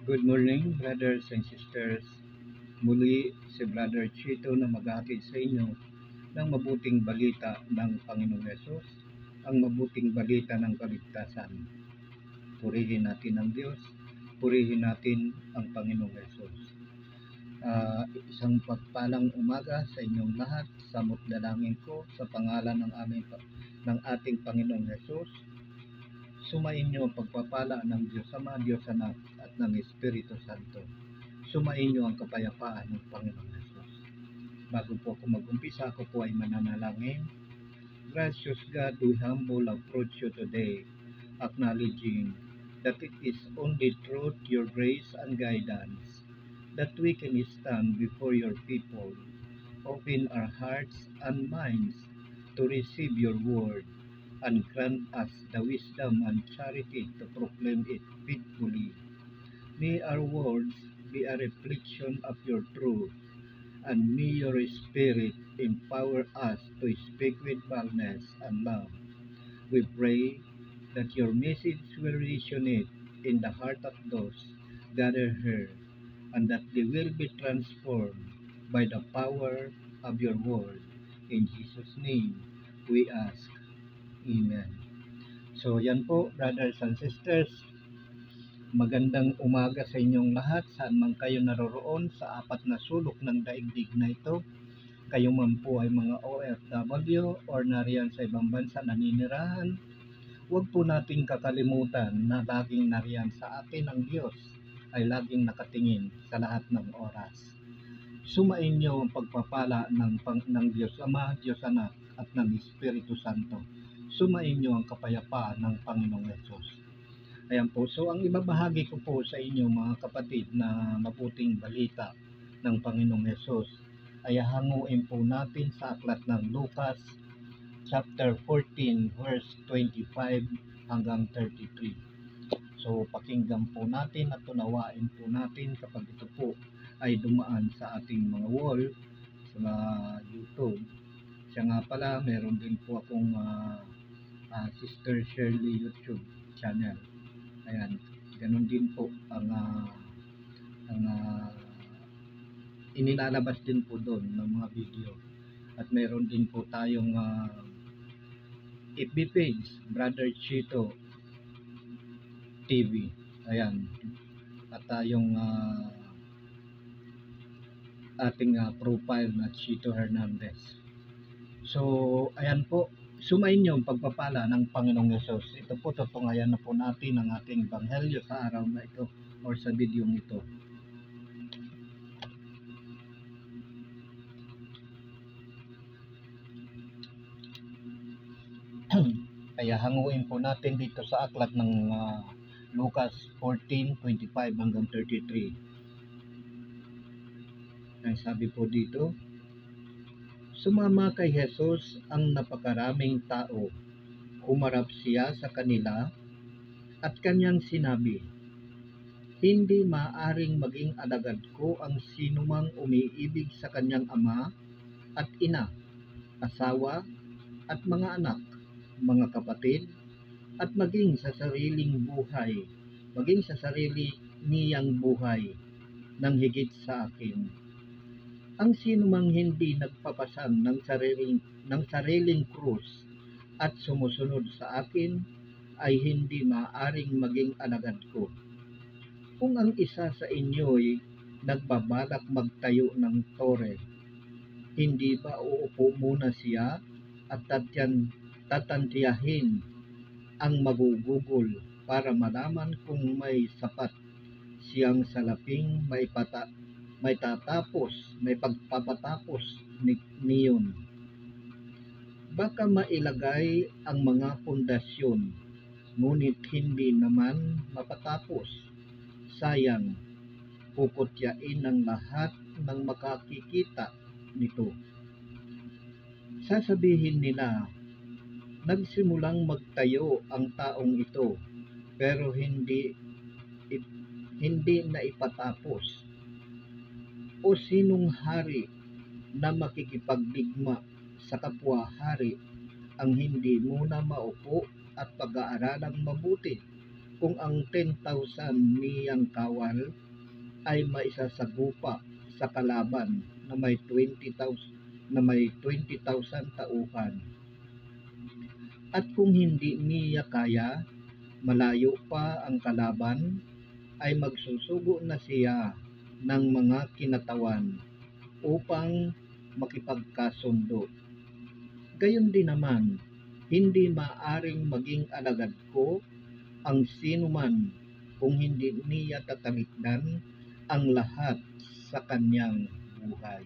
Good morning, brothers and sisters. Muli si Brother Chito na maghatid sa inyo ng mabuting balita ng Panginoong Yesus, ang mabuting balita ng kaligtasan. Purihin natin ang Diyos, purihin natin ang Panginoong Yesus. Isang pagpalang umaga sa inyong lahat. Samot dalangin ko sa pangalan ng ating Panginoong Yesus. Sumain niyo ang pagpapala ng Diyos Ama, Diyos Anak at ng Espiritu Santo. Sumain niyo ang kapayapaan ng Panginoong Yesus. Bago po ako mag-umpisa, ako po ay mananalangin. Gracious God, we humble approach you today, acknowledging that it is only through your grace and guidance that we can stand before your people. Open our hearts and minds to receive your word and grant us the wisdom and charity to proclaim it faithfully. May our words be a reflection of your truth, and may your Spirit empower us to speak with boldness and love. We pray that your message will resonate in the heart of those gathered here, and that they will be transformed by the power of your word. In Jesus' name, we ask. Amen. So yan po, brothers and sisters, magandang umaga sa inyong lahat, saan man kayo naroroon sa apat na sulok ng daigdig na ito. Kayo man po ay mga OFW or nariyan sa ibang bansa naninirahan, huwag po nating kakalimutan na laging nariyan sa atin ang Diyos, ay laging nakatingin sa lahat ng oras. Sumain niyo ang pagpapala ng Diyos Ama, Diyos Anak at ng Espiritu Santo. Sumain niyo ang kapayapaan ng Panginoong Yesus. Ayan po, so ang ibabahagi ko po sa inyo mga kapatid na mabuting balita ng Panginoong Yesus ay hanguin po natin sa aklat ng Lucas chapter 14 verse 25 hanggang 33. So pakinggan po natin at tunawain po natin kapag ito po ay dumaan sa ating mga wall sa YouTube. Siya nga pala, meron din po akong Sister Shirley YouTube channel. Ayan, ganun din po ang inilalabas din po doon ng mga video. At meron din po tayong FB page, Brother Chito TV. Ayan. At tayong ating profile na Chito Hernandez. So, ayan po. Sumain niyo ang pagpapala ng Panginoong Yesus. Ito po, tutungayan na po natin ang ating Ebanghelyo sa araw na ito or sa video ito. Kaya hanguin po natin dito sa aklat ng Lucas 14:25 hanggang 33. Ang sabi po dito, sumama kay Jesus ang napakaraming tao. Humarap siya sa kanila at kanyang sinabi, hindi maaring maging alagad ko ang sinumang umiibig sa kanyang ama at ina, asawa at mga anak, mga kapatid, at maging sa sariling niyang buhay, nang higit sa akin. Ang sinumang hindi nagpapasan ng sariling krus at sumusunod sa akin ay hindi maaaring maging alagad ko. Kung ang isa sa inyo'y nagbabalak magtayo ng tore, hindi ba uupo muna siya at tatantiyahin ang magugugol para malaman kung may sapat siyang salaping may pagpapatapos niyon. Baka mailagay ang mga pundasyon, ngunit hindi naman mapatapos. Sayang, puputyain ng lahat ng makakikita nito. Sasabihin nila, nagsimulang magtayo ang taong ito, pero hindi na ipatapos. O sinong hari na makikipagdigma sa kapwa-hari ang hindi muna maupo at pag-aaralang mabuti kung ang 10,000 niyang kawal ay maisasagupa sa kalaban na may 20,000 tauhan. At kung hindi niya kaya, malayo pa ang kalaban, ay magsusugo na siya ng mga kinatawan upang makipagkasundo. Gayon din naman, hindi maaring maging alagad ko ang sinuman kung hindi niya tatalikdan ang lahat sa kanyang buhay.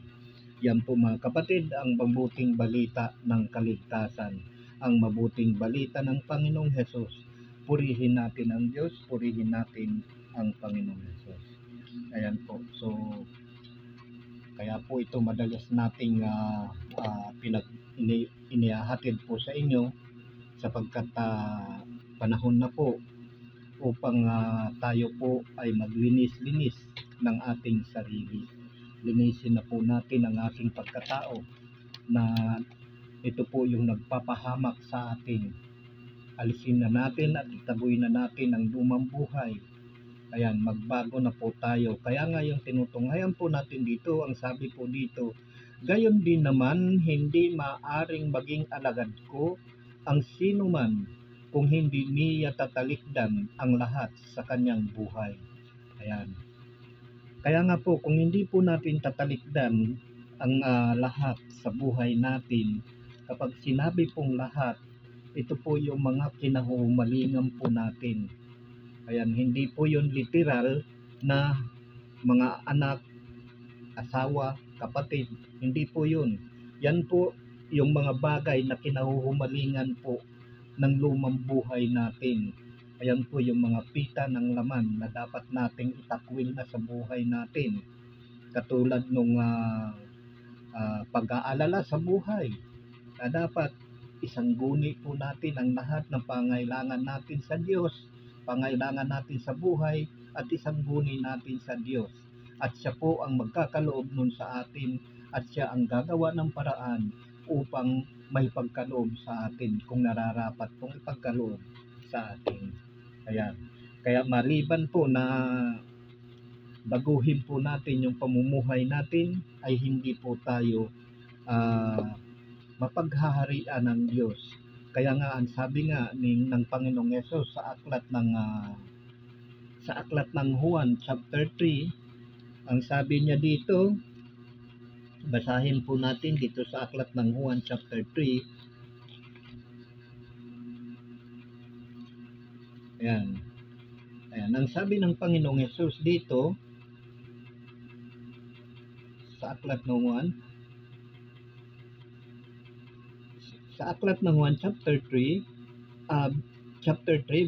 Yan po mga kapatid, ang mabuting balita ng kaligtasan, ang mabuting balita ng Panginoong Hesus. Purihin natin ang Diyos, purihin natin ang Panginoong Hesus. Ayan po, so kaya po ito madalas nating inihahatid po sa inyo sapagkat panahon na po upang tayo po ay maglinis-linis ng ating sarili. Linisin na po natin ang ating pagkatao na ito po yung nagpapahamak sa atin. Alisin na natin at itaboy na natin ang lumang buhay. Ayan, magbago na po tayo. Kaya nga yung tinutunghayan po natin dito, ang sabi po dito, gayon din naman, hindi maaring maging alagad ko ang sinuman kung hindi niya tatalikdan ang lahat sa kanyang buhay. Ayan. Kaya nga po, kung hindi po natin tatalikdan ang lahat sa buhay natin, kapag sinabi pong lahat, ito po yung mga kinahumalingan po natin. Ayan, hindi po yun literal na mga anak, asawa, kapatid. Hindi po yun. Yan po yung mga bagay na kinahuhumalingan po ng lumang buhay natin. Ayan po yung mga pita ng laman na dapat nating itakwil na sa buhay natin. Katulad nung pag-aalala sa buhay. Na dapat isangguni po natin ang lahat ng pangailangan natin sa Diyos, pangailangan natin sa buhay, at isangguni natin sa Diyos. At siya po ang magkakaloob nun sa atin, at siya ang gagawa ng paraan upang may pagkaloob sa atin kung nararapat pong ipagkaloob sa atin. Ayan. Kaya maliban po na baguhin po natin yung pamumuhay natin, ay hindi po tayo mapaghaharian ng Diyos. Kaya nga ang sabi nga ng Panginoong Hesus sa aklat ng Juan chapter 3, ang sabi niya dito, basahin po natin dito sa aklat ng Juan chapter 3. Ayan. Ayan, ang sabi ng Panginoong Hesus dito sa aklat ng Juan chapter 3,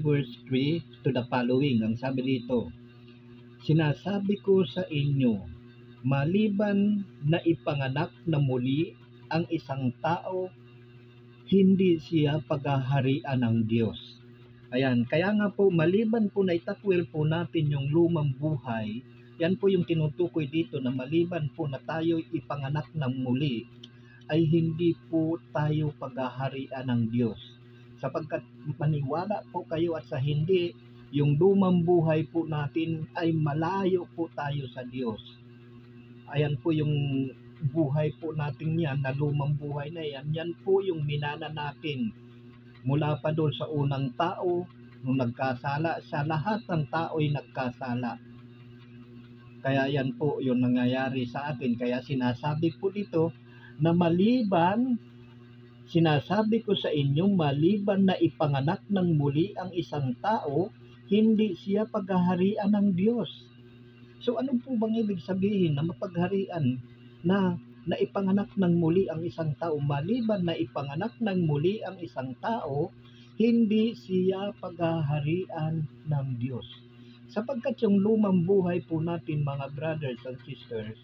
verse 3 to the following. Ang sabi dito, sinasabi ko sa inyo, maliban na ipanganak na muli ang isang tao, hindi siya paghaharian ng Diyos. Ayan, kaya nga po maliban po na itakwil po natin yung lumang buhay, yan po yung tinutukoy dito na maliban po na tayo ipanganak ng muli, ay hindi po tayo paghaharian ng Diyos. Sapagkat maniwala po kayo at sa hindi, yung lumang buhay po natin ay malayo po tayo sa Diyos. Ayan po yung buhay po natin yan, na lumang buhay na yan, yan po yung minana natin. Mula pa doon sa unang tao, nung nagkasala, sa lahat ng tao ay nagkasala. Kaya yan po yung nangyayari sa atin. Kaya sinasabi po dito, na sinasabi ko sa inyo, maliban na ipanganak ng muli ang isang tao, hindi siya paghaharian ng Diyos. So ano po bang ibig sabihin na mapagharian na ipanganak ng muli ang isang tao? Maliban na ipanganak ng muli ang isang tao, hindi siya paghaharian ng Diyos. Sapagkat yung lumang buhay po natin, mga brothers and sisters,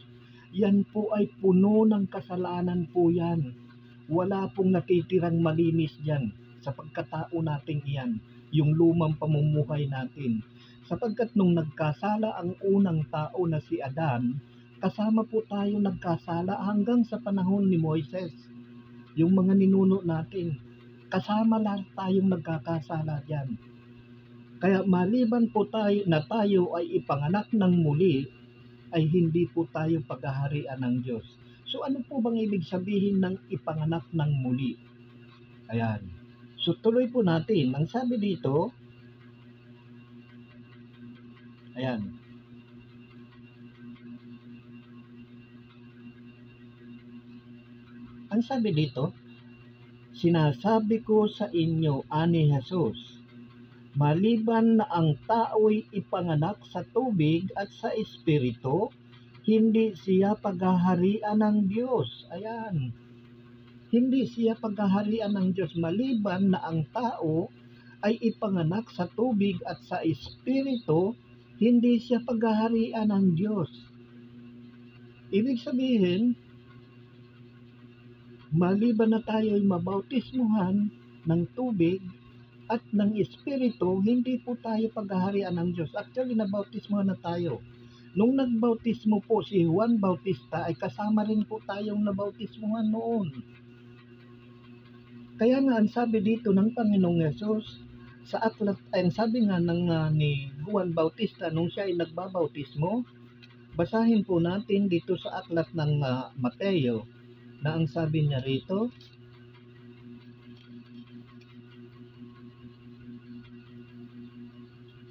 yan po ay puno ng kasalanan po yan. Wala pong natitirang malinis dyan sa pagkatao natin iyan, yung lumang pamumuhay natin. Sapagkat nung nagkasala ang unang tao na si Adan, kasama po tayo nagkasala hanggang sa panahon ni Moises. Yung mga ninuno natin, kasama lahat tayong nagkakasala dyan. Kaya maliban po tayo ay ipanganak ng muli, ay hindi po tayo paghaharian ng Diyos. So ano po bang ibig sabihin ng ipanganak ng muli? Ayan. So tuloy po natin. Ang sabi dito, ayan. Ang sabi dito, sinasabi ko sa inyo, ani Jesus, maliban na ang tao'y ipanganak sa tubig at sa espiritu, hindi siya paghaharian ng Diyos. Ayan. Hindi siya paghaharian ng Diyos maliban na ang tao ay ipanganak sa tubig at sa espiritu, hindi siya paghaharian ng Diyos. Ibig sabihin, maliban na tayo ay mabautismuhan ng tubig at ng espiritu, hindi po tayo paghaharian ng Diyos. Actually, nabautismuhan na tayo. Nung nagbautismo po si Juan Bautista, ay kasama rin po tayong nabautismuhan noon. Kaya nga ang sabi dito ng Panginoong Yesus sa aklat, ay ang sabi nga ni Juan Bautista nung siya ay nagbabautismo, basahin po natin dito sa aklat ng Mateo na ang sabi niya rito,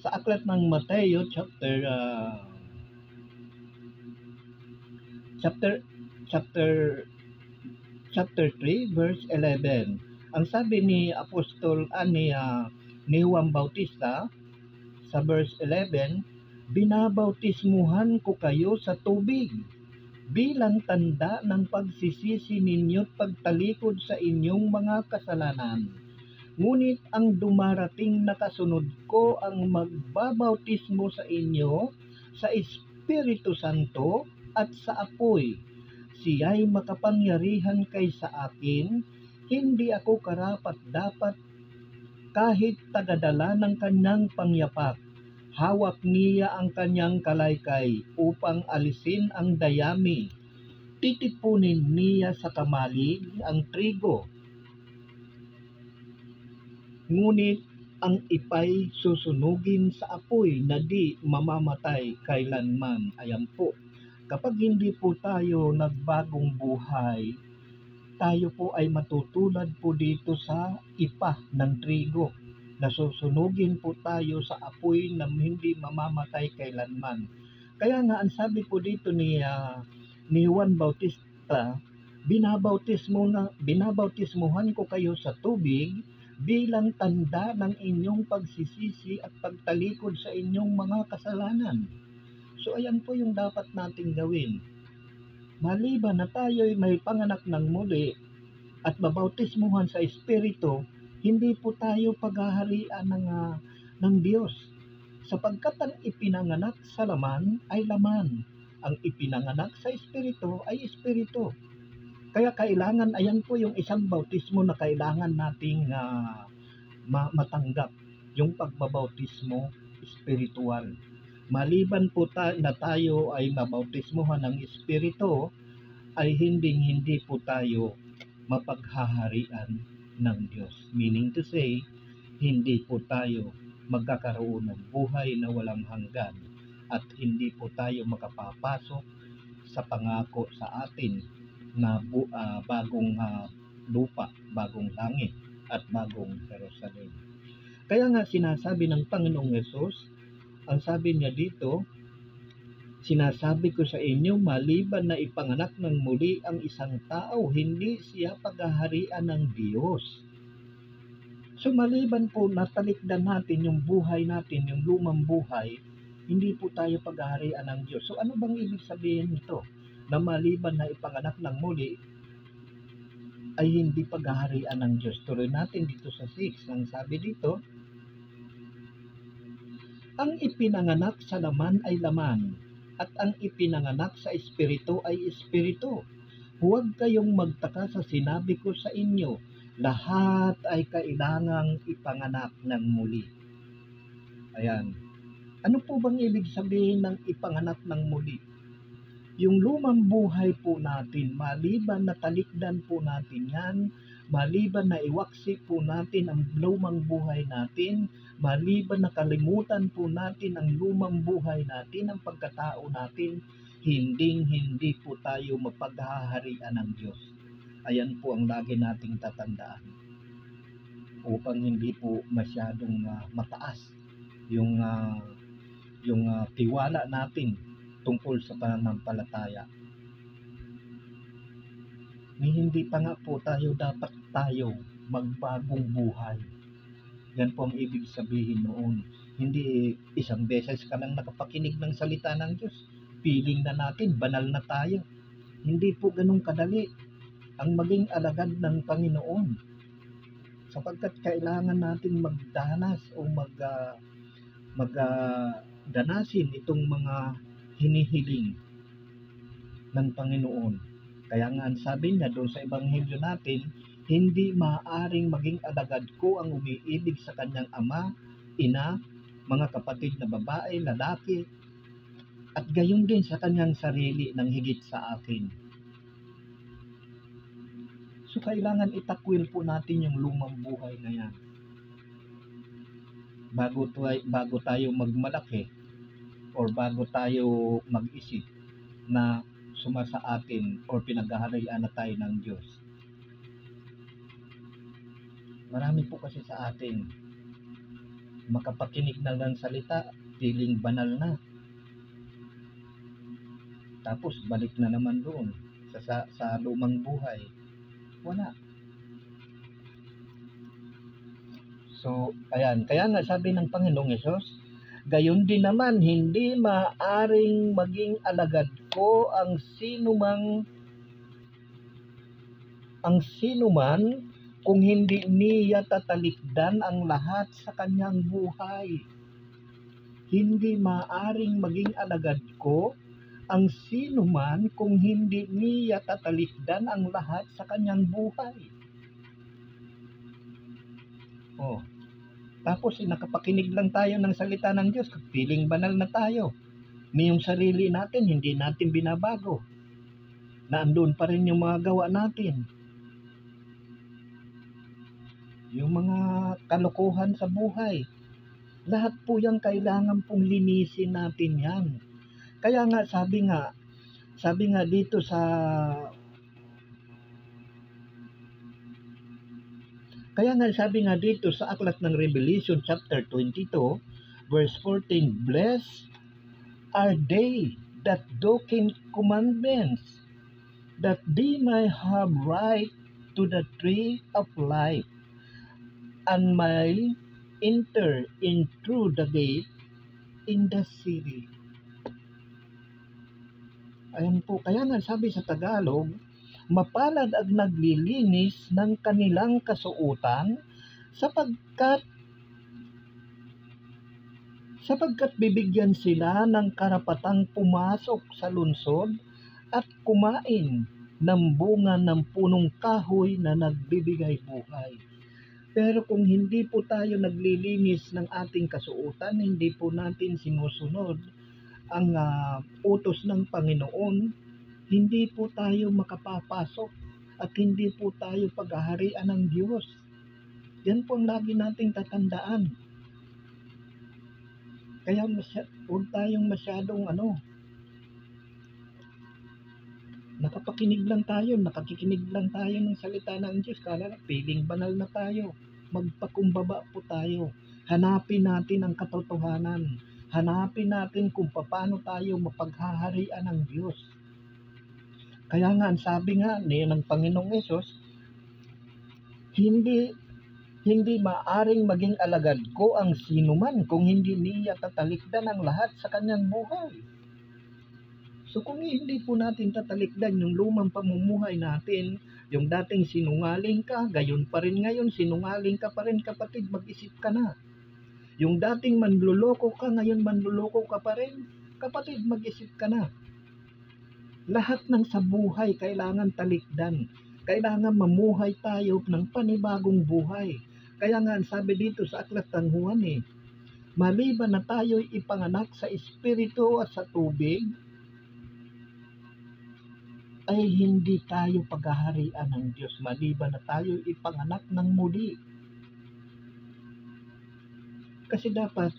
sa aklat ng Mateo chapter 3 verse 11. Ang sabi ni ni Juan Bautista sa verse 11, binabautismuhan ko kayo sa tubig bilang tanda ng pagsisisi ninyo't pagtalikod sa inyong mga kasalanan. Ngunit ang dumarating na kasunod ko ang magbabautismo sa inyo sa Espiritu Santo at sa apoy. Siya'y makapangyarihan kaysa akin, hindi ako karapat-dapat kahit tagadala ng kanyang pangyapak. Hawak niya ang kanyang kalaykay upang alisin ang dayami. Titipunin niya sa kamalig ang trigo. Ngunit ang ipay susunugin sa apoy na di mamamatay kailanman. Ayan po. Kapag hindi po tayo nagbagong buhay, tayo po ay matutulad po dito sa ipa ng trigo. Nasusunugin po tayo sa apoy na hindi mamamatay kailanman. Kaya nga ang sabi po dito ni Juan Bautista, binabautismuhan ko kayo sa tubig bilang tanda ng inyong pagsisisi at pagtalikod sa inyong mga kasalanan. So ayan po yung dapat nating gawin. Maliban na tayo ay may panganak ng muli at mabautismuhan sa Espiritu, hindi po tayo paghaharian ng Diyos. Sapagkat ang ipinanganak sa laman ay laman. Ang ipinanganak sa Espiritu ay Espiritu. Kaya kailangan, ayan po yung isang bautismo na kailangan nating matanggap. Yung pagbabautismo espiritual. Maliban po na tayo ay mabautismuhan ng Espiritu, ay hindi po tayo mapaghaharian ng Diyos. Meaning to say, hindi po tayo magkakaroon ng buhay na walang hanggan at hindi po tayo makapapasok sa pangako sa atin na bagong lupa, bagong langit at bagong Jerusalem. Kaya nga sinasabi ng Panginoong Yesus, ang sabi niya dito, sinasabi ko sa inyo, maliban na ipanganak ng muli ang isang tao, hindi siya paghaharian ng Diyos. So maliban po natalikdan natin yung buhay natin, yung lumang buhay, hindi po tayo paghaharian ng Diyos. So ano bang ibig sabihin nito? Na maliban na ipanganak ng muli, ay hindi paghaharian ng Diyos. Tuloy natin dito sa 6. Ang sabi dito, ang ipinanganak sa laman ay laman, at ang ipinanganak sa espiritu ay espiritu. Huwag kayong magtaka sa sinabi ko sa inyo, lahat ay kailangang ipanganak ng muli. Ayan. Ano po bang ibig sabihin ng ipanganak ng muli? Yung lumang buhay po natin, maliban na talikdan po natin yan, maliban na iwaksi po natin ang lumang buhay natin, maliban na kalimutan po natin ang lumang buhay natin, ang pagkatao natin, hindi po tayo mapaghaharian ng Diyos. Ayan po ang lagi nating tatandaan upang hindi po masyadong mataas yung tiwala natin tungkol sa pananampalataya. Hindi pa nga po dapat tayo magbagong buhay. Yan po ang ibig sabihin noon. Hindi isang beses ka lang nakapakinig ng salita ng Diyos, feeling na natin, banal na tayo. Hindi po ganun kadali ang maging alagad ng Panginoon. Sapagkat kailangan natin magdanas o danasin itong mga hinihiling ng Panginoon. Kaya nga sabi niya doon sa Ebanghelyo natin, hindi maaaring maging alagad ko ang umiibig sa kanyang ama, ina, mga kapatid na babae, lalaki, at gayon din sa kanyang sarili ng higit sa akin. So kailangan itakwil po natin yung lumang buhay na yan. Bago tayo magmalaki or bago tayo mag-isip na sumasa atin o pinaghaharian na tayo ng Diyos. Marami po kasi sa atin makapakinig na ng salita, feeling banal na. Tapos balik na naman doon sa lumang buhay. Wala. So, ayan. Kaya nga sabi ng Panginoong Hesus, gayon din naman, hindi maaring maging alagad ko ang sinuman kung hindi niya tatalikdan ang lahat sa kanyang buhay. Hindi maaring maging alagad ko ang sinuman kung hindi niya tatalikdan ang lahat sa kanyang buhay. Tapos nakapakinig lang tayo ng salita ng Diyos, feeling banal na tayo. Yung sarili natin, hindi natin binabago. Naandun pa rin yung mga gawa natin. Yung mga kalokohan sa buhay. Lahat po yung kailangan pong linisin natin yan. Kaya nga sabi nga dito sa aklat ng Revelation chapter 22 verse 14, blessed are they that do keep commandments, that they may have right to the tree of life, and may enter in through the gate in the city. Ayan po, kaya nga sabi sa Tagalog, mapalad ang naglilinis ng kanilang kasuotan sapagkat bibigyan sila ng karapatang pumasok sa lungsod at kumain ng bunga ng punong kahoy na nagbibigay buhay. Pero kung hindi po tayo naglilinis ng ating kasuotan, hindi po natin sinusunod ang utos ng Panginoon, hindi po tayo makapapasok at hindi po tayo paghaharian ng Diyos. Yan po ang lagi nating tatandaan. Kaya huwag tayong masyadong nakakikinig lang tayo ng salita ng Diyos. Kala feeling banal na tayo. Magpakumbaba po tayo. Hanapin natin ang katotohanan. Hanapin natin kung paano tayo mapaghaharian ng Diyos. Kaya nga, sabi nga ng Panginoong Hesus, hindi maaring maging alagad ko ang sinuman kung hindi niya tatalikdan ang lahat sa kanyang buhay. So kung hindi po natin tatalikdan yung lumang pamumuhay natin, yung dating sinungaling ka, gayon pa rin ngayon, sinungaling ka pa rin kapatid, mag-isip ka na. Yung dating manluloko ka, ngayon manluloko ka pa rin, kapatid, mag-isip ka na. Lahat ng sa buhay kailangan talikdan. Kailangan mamuhay tayo ng panibagong buhay. Kaya nga sabi dito sa aklat ng Juan, maliban na tayo'y ipanganak sa espiritu at sa tubig, ay hindi tayo paghaharian ng Diyos maliban na tayo ipanganak ng muli. Kasi dapat,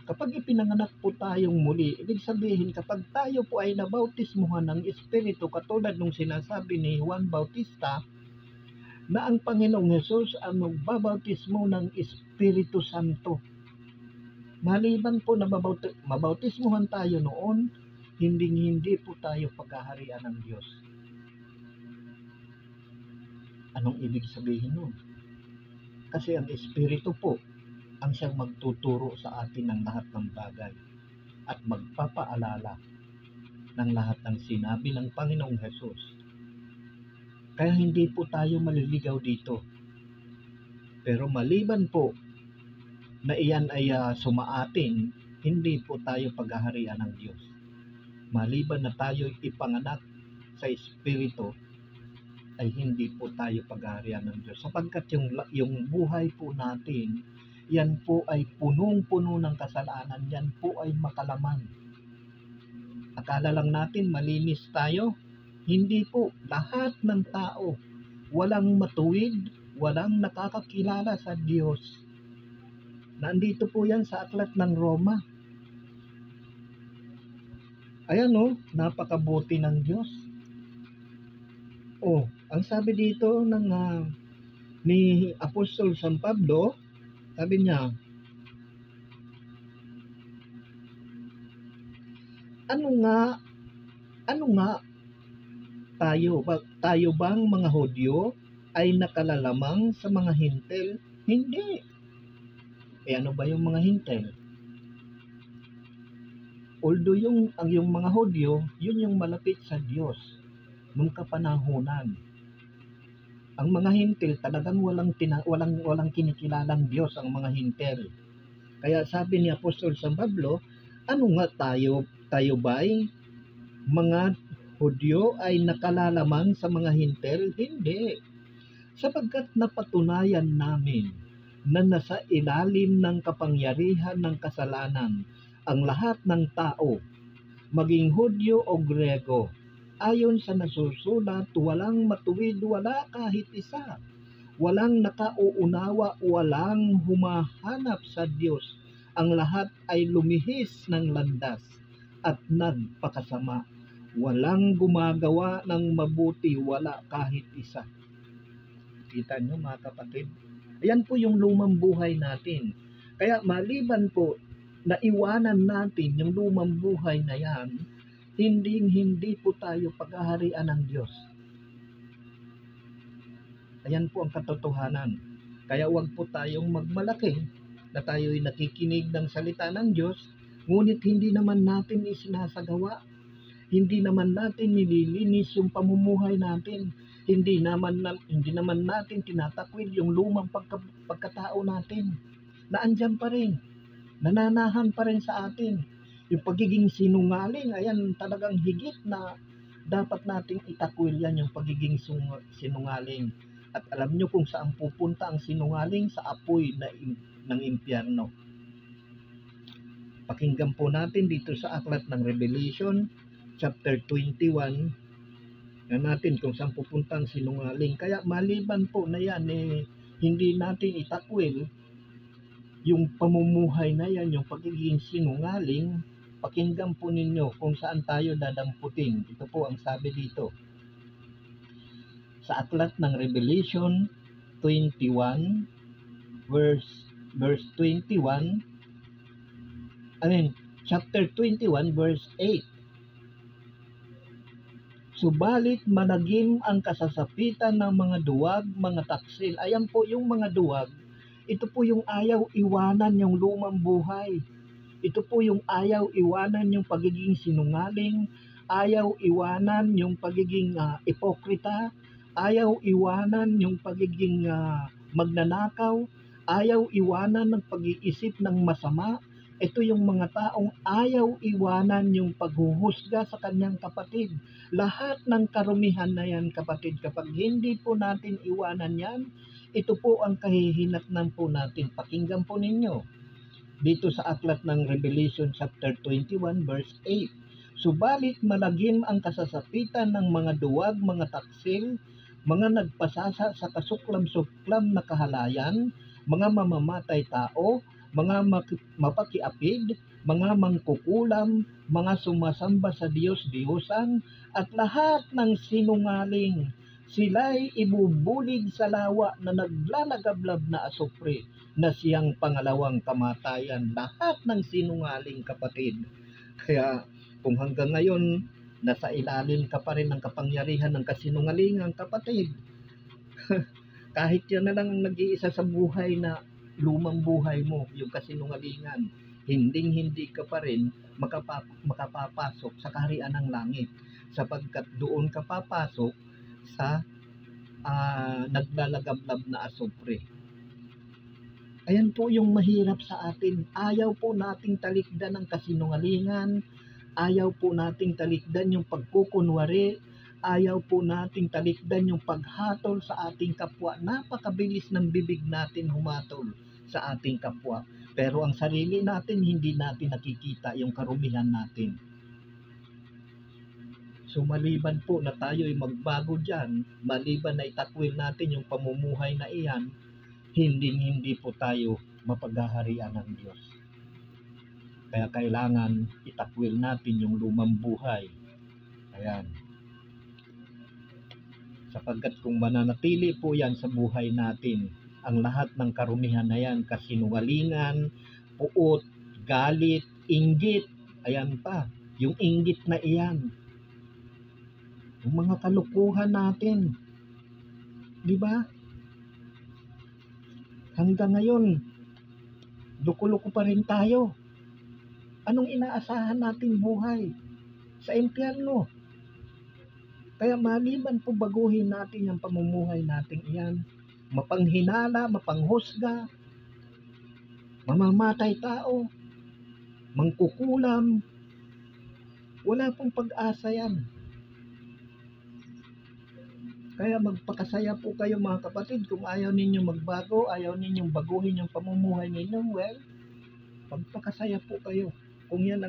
kapag ipinanganak po tayong muli, ibig sabihin kapag tayo po ay nabautismuhan ng Espiritu, katulad nung sinasabi ni Juan Bautista, na ang Panginoong Hesus ang magbabautismo ng Espiritu Santo. Maliban po na mabautismuhan tayo noon, hindi po tayo paghaharian ng Diyos. Anong ibig sabihin nun? Kasi ang Espiritu po ang siyang magtuturo sa atin ng lahat ng bagay at magpapaalala ng lahat ng sinabi ng Panginoong Hesus. Kaya hindi po tayo maliligaw dito. Pero maliban po na iyan ay sumaatin, hindi po tayo paghaharian ng Diyos. Maliban na tayo ipanganak sa Espiritu, ay hindi po tayo paghaharian ng Diyos. Sapagkat yung buhay po natin, yan po ay punong-puno ng kasalanan, yan po ay makalaman. Akala lang natin malinis tayo. Hindi po. Lahat ng tao, walang matuwid, walang nakakakilala sa Diyos. Nandito po yan sa aklat ng Roma. Ayan napakabuti ng Diyos. Ang sabi dito ni Apostol San Pablo, sabi niya, ano nga tayo bang mga Hudyo ay nakalalamang sa mga Hintil? Hindi. Ano ba yung mga Hintil? Although yung mga Hudyo, yun yung malapit sa Diyos nung kapanahunan. Ang mga Hintil talagang walang kinikilalang Diyos ang mga Hintil. Kaya sabi ni Apostol San Pablo, ano nga tayo ba'y mga Hudyo ay nakalalaman sa mga Hintil? Hindi. Sapagkat napatunayan namin na nasa ilalim ng kapangyarihan ng kasalanan ang lahat ng tao, maging Hudyo o Grego. Ayon sa nasusulat, walang matuwid, wala kahit isa. Walang nakauunawa, walang humahanap sa Diyos. Ang lahat ay lumihis ng landas at nagpakasama. Walang gumagawa ng mabuti, wala kahit isa. Kita nyo mga kapatid? Ayan po yung lumang buhay natin. Kaya maliban po na iwanan natin yung lumang buhay na yan, hindi po tayo paghaharian ng Diyos. Ayan po ang katotohanan. Kaya huwag po tayong magmalaki na tayo'y nakikinig ng salita ng Diyos, ngunit hindi naman natin isinasagawa. Hindi naman natin nililinis yung pamumuhay natin. Hindi naman natin tinatakwil yung lumang pagkatao natin. Na andyan pa rin. Nananahan pa rin sa atin. Yung pagiging sinungaling, ayan talagang higit na dapat nating itakwil yan, yung pagiging sinungaling. At alam nyo kung saan pupunta ang sinungaling? Sa apoy ng impyerno. Pakinggan po natin dito sa aklat ng Revelation, chapter 21, na natin kung saan pupunta ang sinungaling. Kaya maliban po na yan, hindi natin itakwil yung pamumuhay na yan, yung pagiging sinungaling. Pakinggan po ninyo kung saan tayo dadamputin. Ito po ang sabi dito. Sa aklat ng Revelation 21, verse 21, chapter 21, verse 8. Subalit managim ang kasasapitan ng mga duwag, mga taksil. Ayan po yung mga duwag. Ito po yung ayaw iwanan yung lumang buhay. Ito po yung ayaw iwanan yung pagiging sinungaling, ayaw iwanan yung pagiging ipokrita, ayaw iwanan yung pagiging magnanakaw, ayaw iwanan ng pag-iisip ng masama. Ito yung mga taong ayaw iwanan yung paghuhusga sa kanyang kapatid. Lahat ng karumihan na yan, kapatid, kapag hindi po natin iwanan yan, ito po ang kahihinatnan po natin. Pakinggan po ninyo dito sa aklat ng Revelation chapter 21 verse 8. Subalit malagim ang kasasapitan ng mga duwag, mga taksil, mga nagpasasa sa kasuklam-suklam na kahalayan, mga mamamatay tao, mga mapakiapid, mga mangkukulam, mga sumasamba sa Diyos-Diyosan, at lahat ng sinungaling. Sila'y ibubulig sa lawa na naglalagablab na asupre, na siyang pangalawang kamatayan. Lahat ng sinungaling, kapatid. Kaya kung hanggang ngayon nasa ilalim ka pa rin ng kapangyarihan ng kasinungalingan, kapatid, kahit yan na lang ang nag-iisa sa buhay na lumang buhay mo, yung kasinungalingan, hindi ka pa rin makapapasok sa kaharian ng langit, sapagkat doon ka papasok sa naglalagablab na asupre. Ayan po yung mahirap sa atin. Ayaw po nating talikdan ng kasinungalingan, ayaw po nating talikdan yung pagkukunwari, ayaw po nating talikdan yung paghatol sa ating kapwa. Napakabilis ng bibig natin humatol sa ating kapwa. Pero ang sarili natin, hindi natin nakikita yung karumihan natin. So maliban po na tayo'y magbago dyan, maliban na itakwil natin yung pamumuhay na iyan, hindi po tayo mapaghaharian ng Diyos. Kaya kailangan itakwil natin yung lumang buhay. Ayan. Sapagkat kung mananatili po yan sa buhay natin, ang lahat ng karumihan na yan, kasinungalingan, puot, galit, inggit, ayan pa, yung inggit na iyan, yung mga kalukuhan natin, di ba? Hanggang ngayon, loko-loko pa rin tayo. Anong inaasahan nating buhay? Sa impyerno. Kaya maliban po baguhin natin ang pamumuhay natin iyan, mapanghinala, mapanghusga, mamamatay tao, mangkukulam, wala pong pag-asa yan. Kaya magpakasaya po kayo mga kapatid. Kung ayaw ninyo magbago, ayaw ninyong baguhin yung pamumuhay ninyo, well, magpakasaya po kayo. Kung yan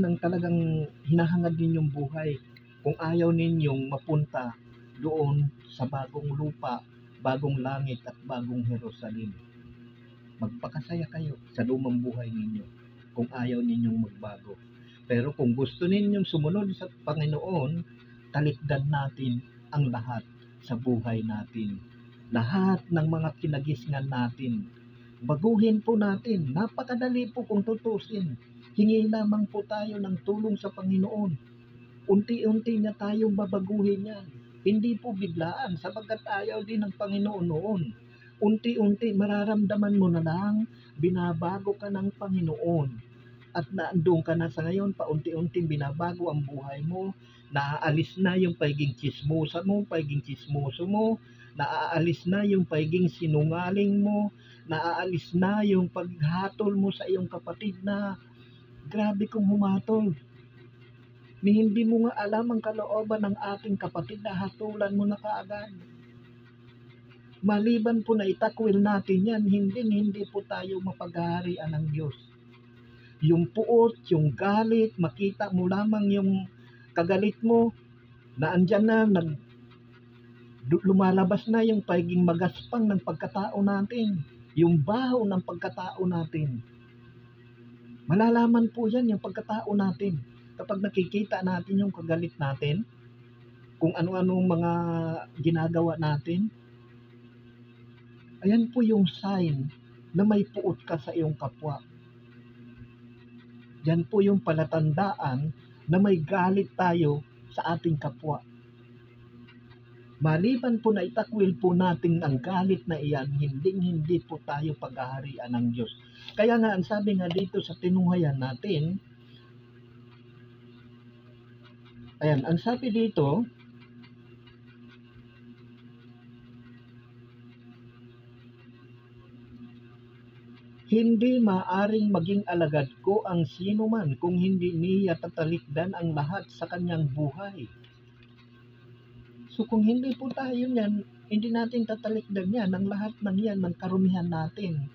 ang talagang hinahangad ninyong buhay. Kung ayaw ninyong mapunta doon sa bagong lupa, bagong langit at bagong Jerusalem, magpakasaya kayo sa lumang buhay ninyo kung ayaw ninyong magbago. Pero kung gusto ninyong sumunod sa Panginoon, talikdan natin ang lahat sa buhay natin. Lahat ng mga kinagisnan natin. Baguhin po natin. Napakadali po kung tutusin. Hingi lamang po tayo ng tulong sa Panginoon. Unti-unti na tayong babaguhin yan. Hindi po biglaan, sapagkat ayaw din ng Panginoon noon. Unti-unti mararamdaman mo na lang, binabago ka ng Panginoon. At naandun ka na sa ngayon, paunti-unti binabago ang buhay mo. Naaalis na yung pagiging chismosa mo, pagiging chismoso mo. Naaalis na yung pagiging sinungaling mo. Naaalis na yung paghatol mo sa iyong kapatid na grabe kong humatol. Hindi mo nga alam ang kalooban ng ating kapatid na hatulan mo na kaagad. Maliban po na itakwil natin yan, hindi po tayo mapaghaharian ng Diyos. Yung puot, yung galit, makita mo lamang yung kagalit mo, na andyan na, lumalabas na yung pagiging magaspang ng pagkatao natin, yung baho ng pagkatao natin. Malalaman po yan yung pagkatao natin kapag nakikita natin yung kagalit natin, kung ano-anong mga ginagawa natin. Ayan po yung sign na may puot ka sa iyong kapwa. Yan po yung palatandaan na may galit tayo sa ating kapwa. Maliban po na itakwil po natin ang galit na iyan, hindi po tayo paghaharian ng Diyos. Kaya nga, ang sabi nga dito sa tinunghayan natin, ayan, ang sabi dito, hindi maaring maging alagad ko ang sino man kung hindi niya tatalikdan ang lahat sa kanyang buhay. So kung hindi po tayo yan, hindi natin tatalikdan yan, ang lahat ng yan, ng karumihan natin.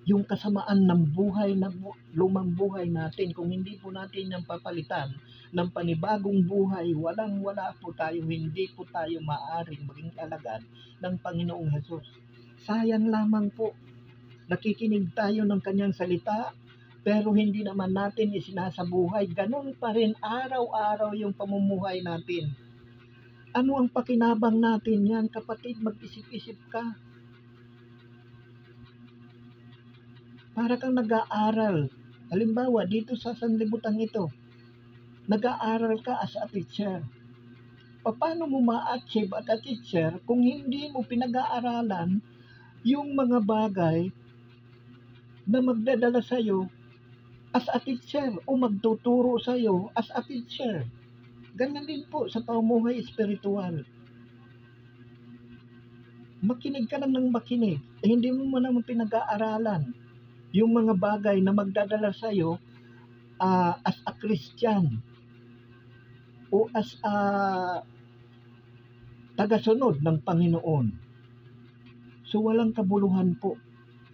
yung kasamaan ng buhay na lumang buhay natin, kung hindi po natin yung papalitan ng panibagong buhay, walang-wala po tayo, hindi po tayo maaring maging alagad ng Panginoong Hesus. Sayang lamang po, nakikinig tayo ng kanyang salita, pero hindi naman natin isinasabuhay. Ganun pa rin araw-araw yung pamumuhay natin. Ano ang pakinabang natin yan, kapatid? Mag-isip-isip ka. Para kang nag-aaral. Halimbawa, dito sa sanlibutan ito, nag-aaral ka as a teacher. Paano mo ma-achieve at a teacher kung hindi mo pinag-aaralan yung mga bagay na magdadala sa'yo as a teacher o magtuturo sa'yo as a teacher? Ganyan din po sa pamumuhay espiritual. Makinig ka lang ng makinig, hindi mo naman pinag-aaralan yung mga bagay na magdadala sa'yo as a Christian o as a tagasunod ng Panginoon. So walang kabuluhan po.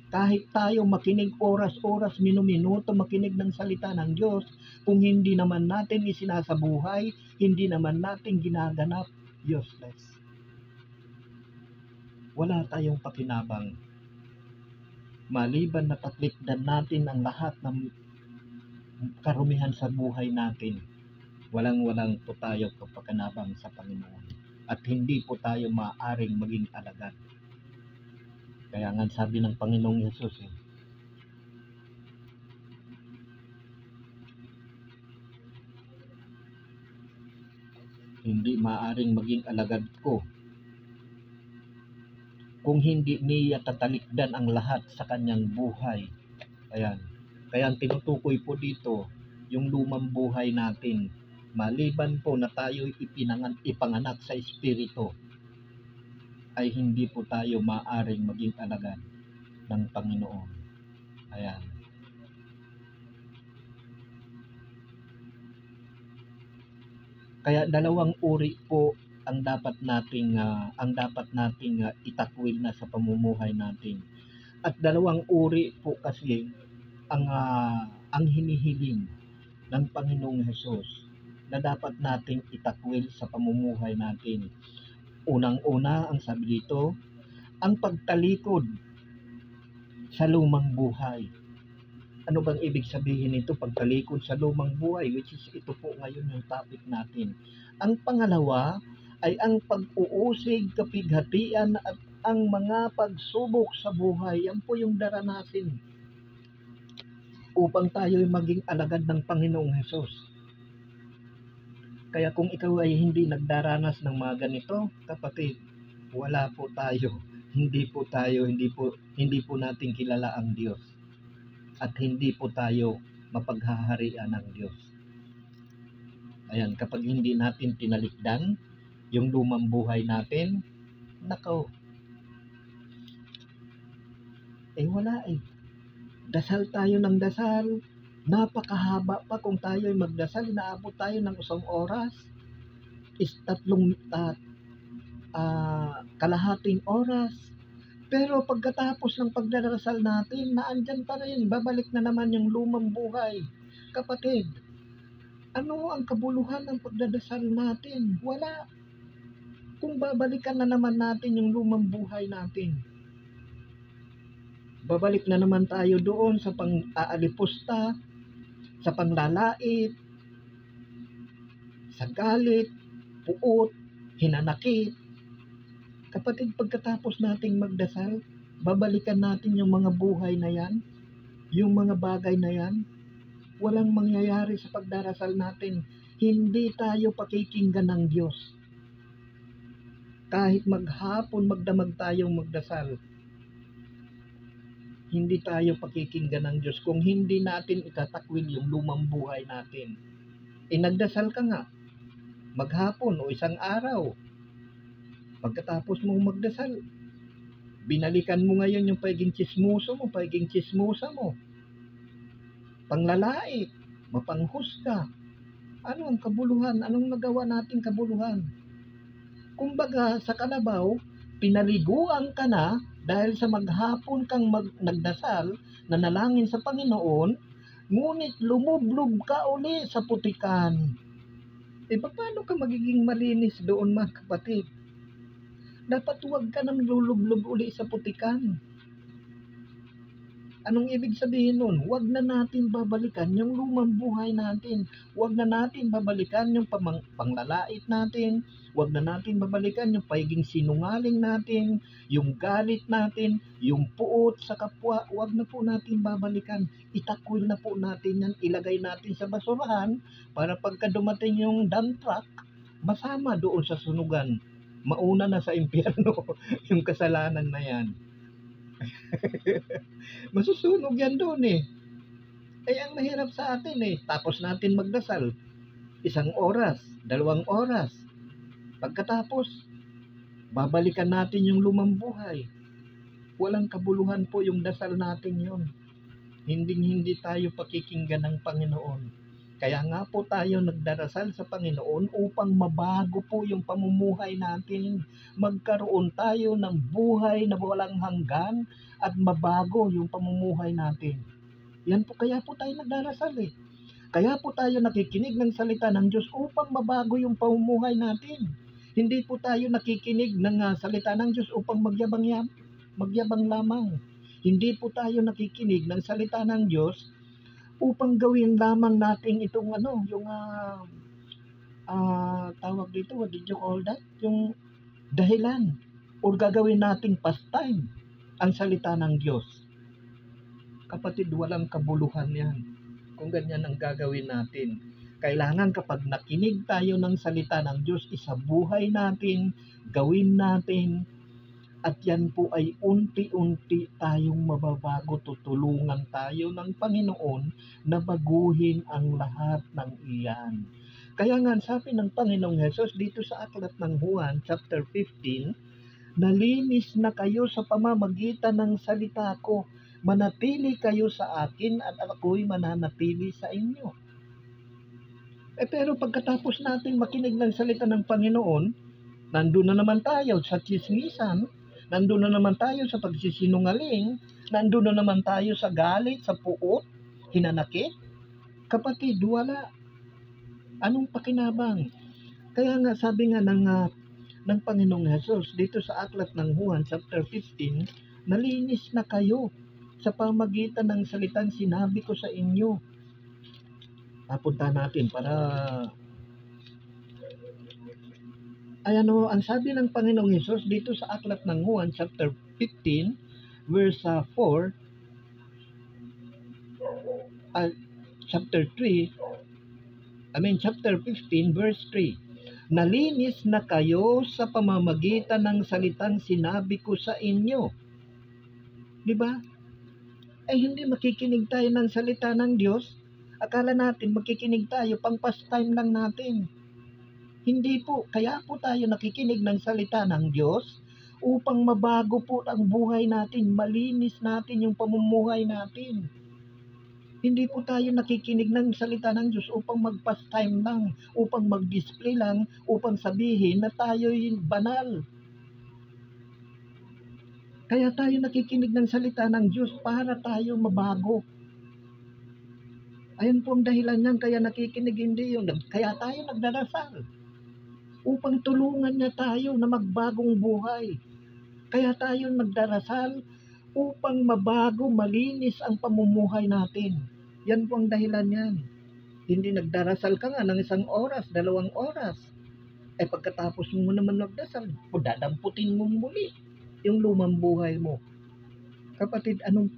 Kahit tayo makinig oras-oras, minuminuto, makinig ng salita ng Diyos, kung hindi naman natin isinasabuhay, hindi naman natin ginaganap, useless. Wala tayong pakinabang. Maliban na patlikdan natin ang lahat ng karumihan sa buhay natin, walang-walang po tayo pakinabang sa Panginoon. At hindi po tayo maaring maging alagad. Kaya nga sabi ng Panginoong Hesus, hindi maaring maging alagad ko kung hindi niya tatalikdan ang lahat sa kanyang buhay. Ayan. Kaya ang tinutukoy po dito, yung lumang buhay natin, maliban po na tayo ipanganak sa Espiritu, ay hindi po tayo maaring maging alagad ng Panginoon. Ayan. Kaya dalawang uri po ang dapat nating itakwil na sa pamumuhay natin. At dalawang uri po kasi ang hinihiling ng Panginoong Hesus na dapat nating itakwil sa pamumuhay natin. Unang-una, ang sabi dito, ang pagtalikod sa lumang buhay. Ano bang ibig sabihin nito, pagtalikod sa lumang buhay, which is ito po ngayon yung topic natin. Ang pangalawa ay ang pag-uusig, kapighatian at ang mga pagsubok sa buhay. Yan po yung daranasin upang tayo maging alagad ng Panginoong Hesus. Kaya kung ikaw ay hindi nagdaranas ng mga ganito, kapatid, wala po tayo. Hindi po natin kilala ang Diyos. At hindi po tayo mapaghaharian ng Diyos. Ayan, kapag hindi natin tinalikdan yung lumang buhay natin, nako, wala Dasal tayo ng dasal, napakahaba pa kung tayo ay magdasal, inaabot tayo ng 1 oras, kalahating oras. Pero pagkatapos ng pagdarasal natin, naandyan pa rin, babalik na naman yung lumang buhay. Kapatid, ano ang kabuluhan ng pagdadasal natin? Wala. Kung babalikan na naman natin yung lumang buhay natin, babalik na naman tayo doon sa pang-aalipusta, sa panglalait, sa galit, puot, hinanakit. Kapatid, pagkatapos nating magdasal, babalikan natin yung mga buhay na yan, yung mga bagay na yan. Walang mangyayari sa pagdarasal natin. Hindi tayo pakikinggan ng Diyos. Kahit maghapon, magdamag tayong magdasal, hindi tayo pakikinggan ng Diyos kung hindi natin itatakwil yung lumang buhay natin. Nagdasal ka nga, maghapon o isang araw. Pagkatapos mong magdasal, binalikan mo ngayon yung pagiging chismoso mo, pagiging chismosa mo. Panglalait, mapanghusga. Ano ang kabuluhan? Anong nagawa nating kabuluhan? Kumbaga sa kalabaw, pinaliguan ka na Dahil sa maghapon kang nagdasal, nanalangin sa Panginoon, ngunit lumublob ka uli sa putikan. Paano ka magiging malinis doon, mga kapatid? Dapat huwag ka nang lulublob uli sa putikan. Anong ibig sabihin nun? Huwag na natin babalikan yung lumang buhay natin. Huwag na natin babalikan yung panglalait natin. Huwag na natin babalikan yung pagiging sinungaling natin, yung galit natin, yung puot sa kapwa. Huwag na po natin babalikan. Itakwil na po natin yan. Ilagay natin sa basurahan para pagka dumating yung dump truck, masama doon sa sunugan. Mauna na sa impyerno yung kasalanan na yan. Masusunog yan doon eh. Ang mahirap sa atin tapos natin magdasal, 1 oras, 2 oras. Pagkatapos, babalikan natin yung lumang buhay. Walang kabuluhan po yung dasal natin yun. Hindi tayo pakikinggan ng Panginoon. Kaya nga po tayo nagdarasal sa Panginoon upang mabago po yung pamumuhay natin. Magkaroon tayo ng buhay na walang hanggan at mabago yung pamumuhay natin. Yan po, kaya po tayo nagdarasal Kaya po tayo nakikinig ng salita ng Diyos upang mabago yung pamumuhay natin. Hindi po tayo nakikinig ng salita ng Diyos upang magyabang lamang. Hindi po tayo nakikinig ng salita ng Diyos upang gawin lamang natin itong tawag dito, what did you call that? Yung dahilan o gagawin nating pastime ang salita ng Diyos. Kapatid, walang kabuluhan yan kung ganyan ang gagawin natin. Kailangan kapag nakinig tayo ng salita ng Diyos, isabuhay natin, gawin natin, at yan po ay unti-unti tayong mababago. Tutulungan tayo ng Panginoon na baguhin ang lahat ng iyan. Kaya nga sabi ng Panginoong Hesus dito sa aklat ng Juan chapter 15, nalinis na kayo sa pamamagitan ng salita ko. Manatili kayo sa akin at ako'y mananatili sa inyo. Pero pagkatapos natin makinig ng salita ng Panginoon, nandun na naman tayo sa tsismisan, nandun na naman tayo sa pagsisinungaling, nandun na naman tayo sa galit, sa puot, hinanakit. Kapatid, wala. Anong pakinabang? Kaya nga sabi nga ng Panginoong Hesus dito sa aklat ng Juan chapter 15, nalinis na kayo sa pamagitan ng salitang sinabi ko sa inyo. Papunta natin para ang sabi ng Panginoong Hesus dito sa aklat ng Juan chapter 15 verse 4, chapter 15 verse 3, nalinis na kayo sa pamamagitan ng salitang sinabi ko sa inyo. Diba? Hindi makikinig tayo ng salita ng Diyos. Akala natin makikinig tayo, pang pastime lang natin. Hindi po, kaya po tayo nakikinig ng salita ng Diyos upang mabago po ang buhay natin, malinis natin yung pamumuhay natin. Hindi po tayo nakikinig ng salita ng Diyos upang mag-pastime lang, upang mag-display lang, upang sabihin na tayo'y banal. Kaya tayo nakikinig ng salita ng Diyos para tayo mabago. Ayan po ang dahilan niyan, kaya nakikinig kaya tayo nagdarasal. Upang tulungan niya tayo na magbagong buhay. Kaya tayo nagdarasal upang mabago, malinis ang pamumuhay natin. Yan po ang dahilan yan. Hindi nagdarasal ka nga ng 1 oras, 2 oras. Pagkatapos mo naman nagdasal, dadamputin mo muli yung lumang buhay mo. Kapatid, anong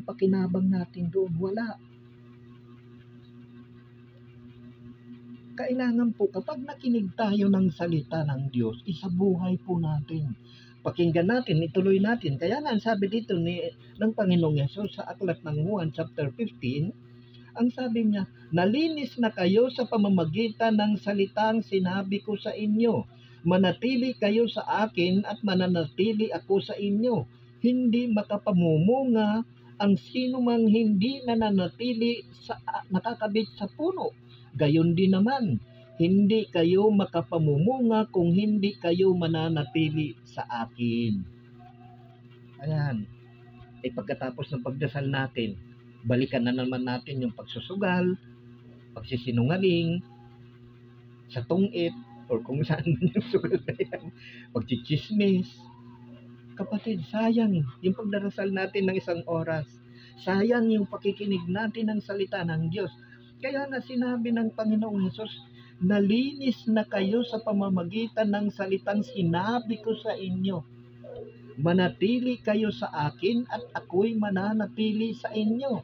pakinabang natin doon? Wala. Kailangan po kapag nakinig tayo ng salita ng Diyos, isabuhay po natin. Pakinggan natin, ituloy natin. Kaya nga sabi dito ng Panginoong Hesus sa aklat ng Juan chapter 15, ang sabi niya, nalinis na kayo sa pamamagitan ng salitang sinabi ko sa inyo. Manatili kayo sa akin at mananatili ako sa inyo. Hindi makapamumunga ang sinumang hindi nananatili nakakabit sa puno. Gayon din naman, hindi kayo makapamumunga kung hindi kayo mananatili sa akin. Ayan. Pagkatapos ng pagdasal natin, balikan na naman natin yung pagsusugal, pagsisinungaling, sa tungit, or kung saan man yung sugal na yan, pagchichismis. Kapatid, sayang yung pagdarasal natin ng isang oras. Sayang yung pakikinig natin ng salita ng Diyos. Kaya nga sinabi ng Panginoong Hesus, nalinis na kayo sa pamamagitan ng salitang sinabi ko sa inyo. Manatili kayo sa akin at ako'y mananatili sa inyo.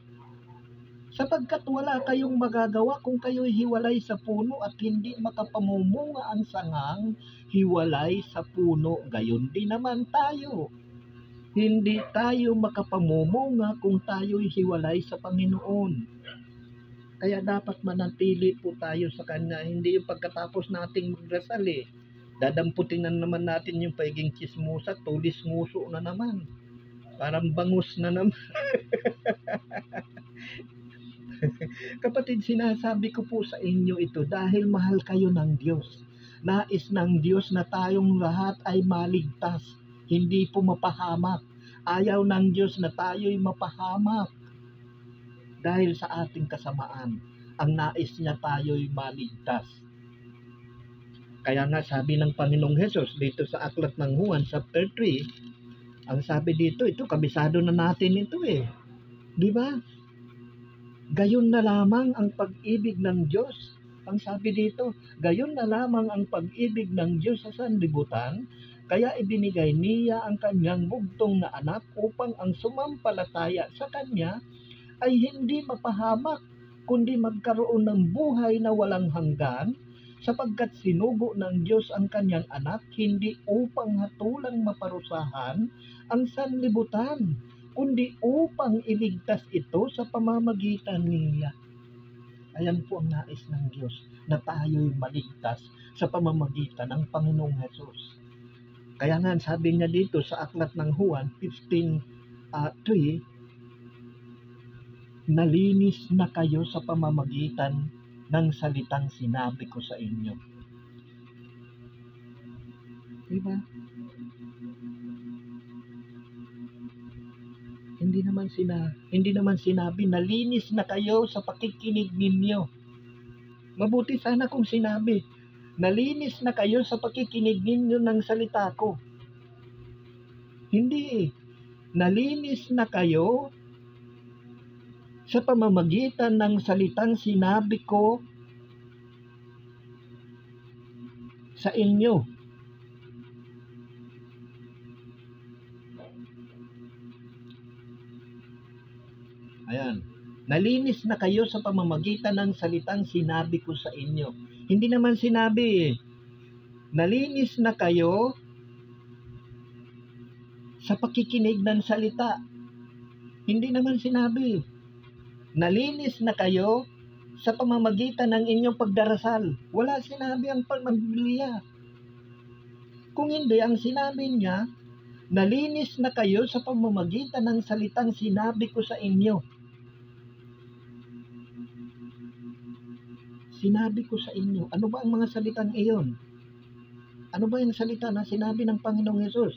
Sapagkat wala kayong magagawa kung kayo'y hiwalay sa puno at hindi makapamumunga ang sangang hiwalay sa puno. Gayon din naman tayo. Hindi tayo makapamumunga kung tayo'y hiwalay sa Panginoon. Kaya dapat manatili po tayo sa Kanya. Hindi yung pagkatapos nating magdasal dadamputin na naman natin yung pagiging chismosa, tulis nguso na naman. Parang bangus na naman. Kapatid, sinasabi ko po sa inyo ito dahil mahal kayo ng Diyos. Nais ng Diyos na tayong lahat ay maligtas, hindi po mapahamak. Ayaw ng Diyos na tayo'y mapahamak dahil sa ating kasamaan. Ang nais niya tayo'y maligtas. Kaya nga sabi ng Panginoong Hesus dito sa Aklat ng Juan chapter 3, ang sabi dito, ito kabisado na natin ito Di ba? Gayon na lamang ang pag-ibig ng Diyos. Ang sabi dito, gayon na lamang ang pag-ibig ng Diyos sa sanlibutan, kaya ibinigay niya ang kanyang bugtong na anak upang ang sumampalataya sa kanya ay hindi mapahamak, kundi magkaroon ng buhay na walang hanggan, sapagkat sinugo ng Diyos ang kanyang anak hindi upang hatulang maparusahan ang sanlibutan, kundi upang iligtas ito sa pamamagitan niya. Ayan po ang nais ng Diyos, na tayo'y maligtas sa pamamagitan ng Panginoong Hesus. Kaya nga sabi niya dito sa Aklat ng Juan 15:3, nalinis na kayo sa pamamagitan ng salitang sinabi ko sa inyo. Diba? Hindi naman sinabi nalinis na kayo sa pakikinig ninyo. Mabuti sana kung sinabi nalinis na kayo sa pakikinig ninyo ng salita ko. Hindi nalinis na kayo sa pamamagitan ng salitang sinabi ko sa inyo. Ayan. Nalinis na kayo sa pamamagitan ng salitang sinabi ko sa inyo. Hindi naman sinabi nalinis na kayo sa pakikinig ng salita. Hindi naman sinabi nalinis na kayo sa pamamagitan ng inyong pagdarasal. Wala sinabi ang Biblia. Kung hindi, ang sinabi niya, nalinis na kayo sa pamamagitan ng salitang sinabi ko sa inyo. Sinabi ko sa inyo. Ano ba ang mga salitang iyon? Ano ba yung salita na sinabi ng Panginoong Hesus?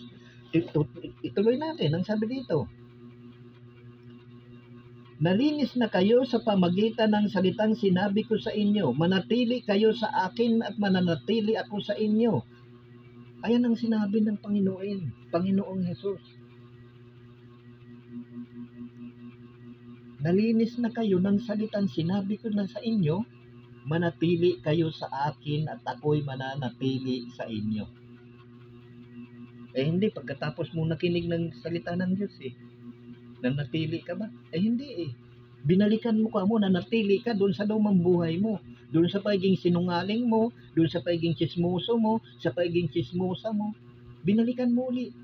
Ituloy natin ang sabi dito. Nalinis na kayo sa pamagitan ng salitang sinabi ko sa inyo. Manatili kayo sa akin at mananatili ako sa inyo. Ayan ang sinabi ng Panginoong Hesus. Nalinis na kayo ng salitang sinabi ko na sa inyo. Manatili kayo sa akin at ako'y mananatili sa inyo. Hindi, pagkatapos mo nakinig ng salita ng Diyos nanatili ka ba? Hindi Binalikan mo ka mo, nanatili ka doon sa lumang buhay mo. Doon sa pagiging sinungaling mo, doon sa pagiging chismoso mo, sa pagiging chismosa mo. Binalikan mo ulit.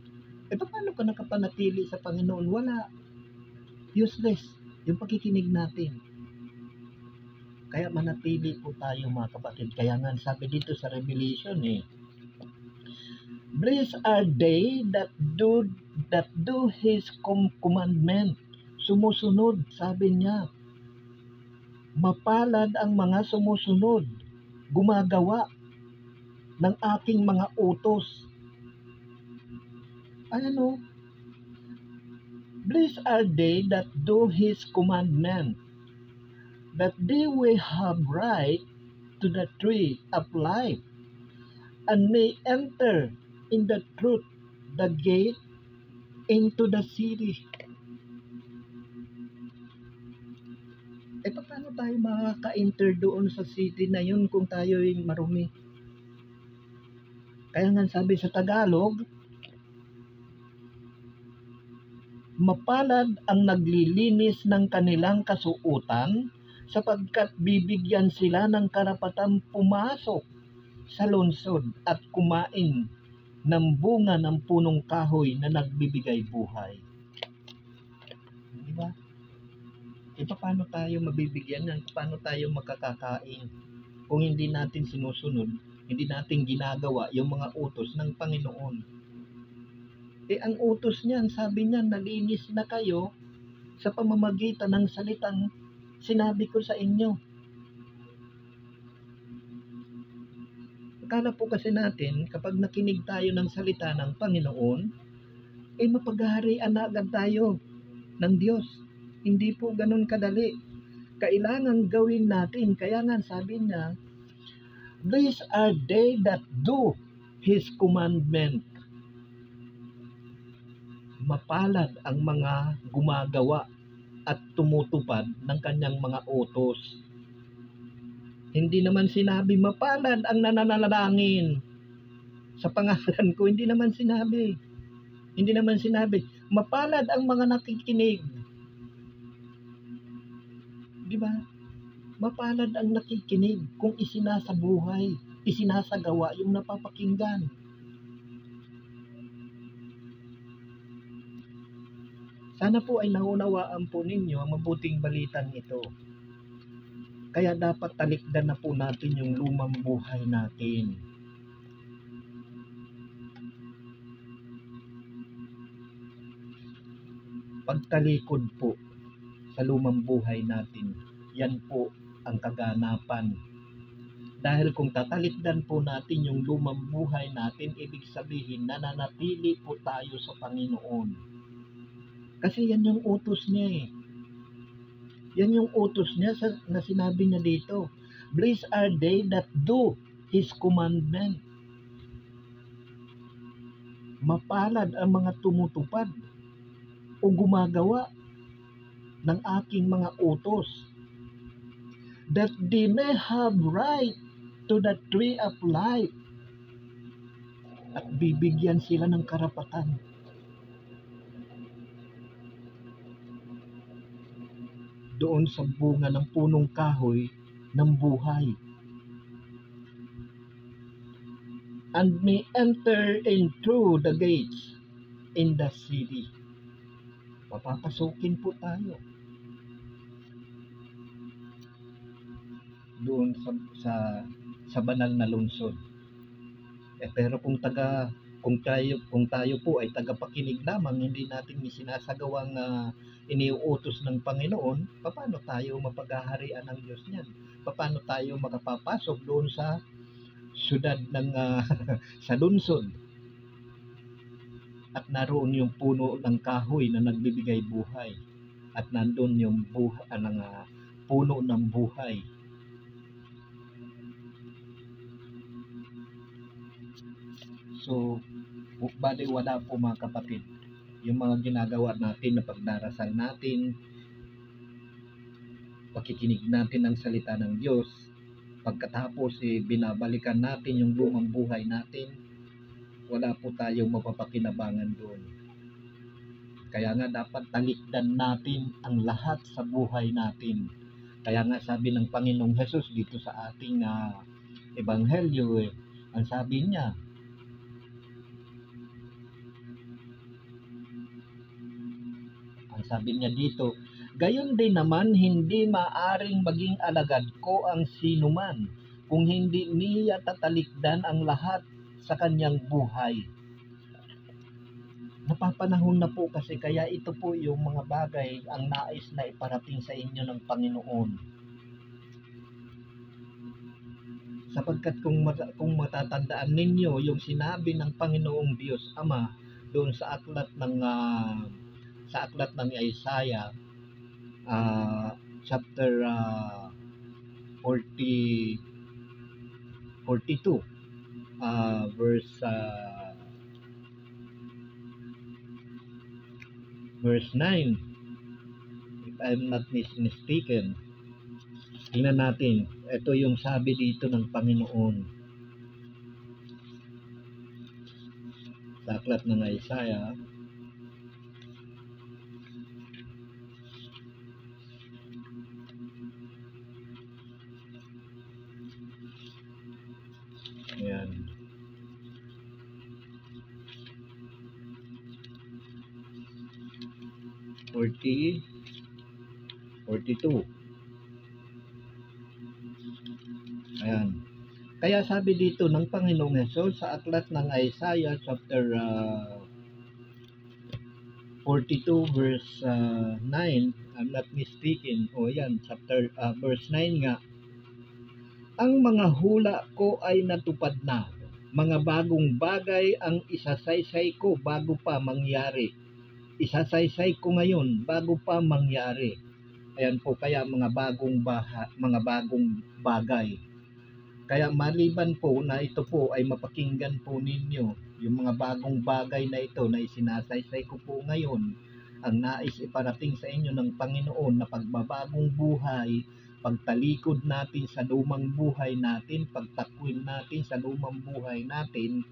Paano ka nakapanatili sa Panginoon? Wala. Useless yung pakikinig natin. Kaya manatili po tayo mga kapatid. Kaya nga sabi dito sa Revelation blessed are they that do His commandment. Sumusunod, sabi niya. Mapalad ang mga sumusunod, gumagawa ng aking mga utos. Blessed are they that do His commandment, that they will have right to the tree of life, and may enter in the truth the gate into the city. Paano tayo makaka-enter doon sa city na yun kung tayo'y marumi? Kaya nga sabi sa Tagalog, mapalad ang naglilinis ng kanilang kasuotan sapagkat bibigyan sila ng karapatang pumasok sa lungsod at kumain ng bunga ng punong kahoy na nagbibigay buhay. Di ba? Paano tayo mabibigyan yan? Paano tayo makakakain kung hindi natin sinusunod, hindi natin ginagawa yung mga utos ng Panginoon? Ang utos niyan, sabi niya, nalinis na kayo sa pamamagitan ng salitang sinabi ko sa inyo. Akala po kasi natin, kapag nakinig tayo ng salita ng Panginoon, mapaghaharian na agad tayo ng Diyos. Hindi po ganun kadali. Kailangan gawin natin. Kaya nga sabi niya, these are they that do His commandment. Mapalad ang mga gumagawa at tumutupad ng kanyang mga utos. Hindi naman sinabi mapalad ang nananalangin sa pangalan ko. Hindi naman sinabi mapalad ang mga nakikinig. Di ba? Mapalad ang nakikinig kung isinasabuhay, isinasagawa yung napapakinggan. Sana po ay naunawaan po ninyo ang mabuting balitang ito. Kaya dapat talikdan na po natin yung lumang buhay natin. Pagtalikod po sa lumang buhay natin, yan po ang kaganapan. Dahil kung tatalikdan po natin yung lumang buhay natin, ibig sabihin nananatili po tayo sa Panginoon. Kasi yan yung utos niya eh. Yan yung utos niya na sinabi niya dito. Blessed are they that do His commandment. Mapalad ang mga tumutupad o gumagawa ng aking mga utos, that they may have right to the tree of life, at bibigyan sila ng karapatan doon sa bunga ng punong kahoy ng buhay, and may enter in through the gates in the city. Papapasukin po tayo doon sa banal na lungsod. Pero kung tayo po ay tagapakinig lamang, hindi natin isinasagawang iniuutos ng Panginoon, paano tayo mapaghaharian ng Diyos niyan? Paano tayo makapapasok doon sa syudad ng sa lungsod? At naroon yung puno ng kahoy na nagbibigay buhay. At nandun yung puno ng buhay. So, bali wala po mga kapatid. Yung mga ginagawa natin na pagdarasal natin, pakikinig natin ng salita ng Diyos, pagkatapos binabalikan natin yung lumang buhay natin, wala po tayong mapapakinabangan doon. Kaya nga dapat talikdan natin ang lahat sa buhay natin. Kaya nga sabi ng Panginoong Jesus dito sa ating ebanghelyo, ang sabi niya, dito, gayon din naman hindi maaring maging alagad ko ang sinuman kung hindi niya tatalikdan ang lahat sa kanyang buhay. Napapanahon na po kasi, kaya ito po yung mga bagay ang nais na iparating sa inyo ng Panginoon. Sapagkat kung matatandaan ninyo yung sinabi ng Panginoong Diyos Ama doon sa aklat ng sa aklat ng Isaiah, chapter 42, verse 9, if I'm not mistaken. Tingnan natin, ito yung sabi dito ng Panginoon sa aklat ng Isaiah, ayan, 42. Ayan. Kaya sabi dito ng Panginoong Hesus sa aklat ng Isaiah chapter 42 verse 9, I'm not mistaken. O yan, chapter verse 9 nga. Ang mga hula ko ay natupad na. Mga bagong bagay ang isasaysay ko bago pa mangyari. Isasaysay ko ngayon bago pa mangyari. Ayan po, kaya mga bagong bagay. Kaya maliban po na ito po ay mapakinggan po ninyo, yung mga bagong bagay na ito na isinasaysay ko po ngayon, ang nais iparating sa inyo ng Panginoon na pagbabagong buhay, pagtalikod natin sa lumang buhay natin, pagtakwil natin sa lumang buhay natin,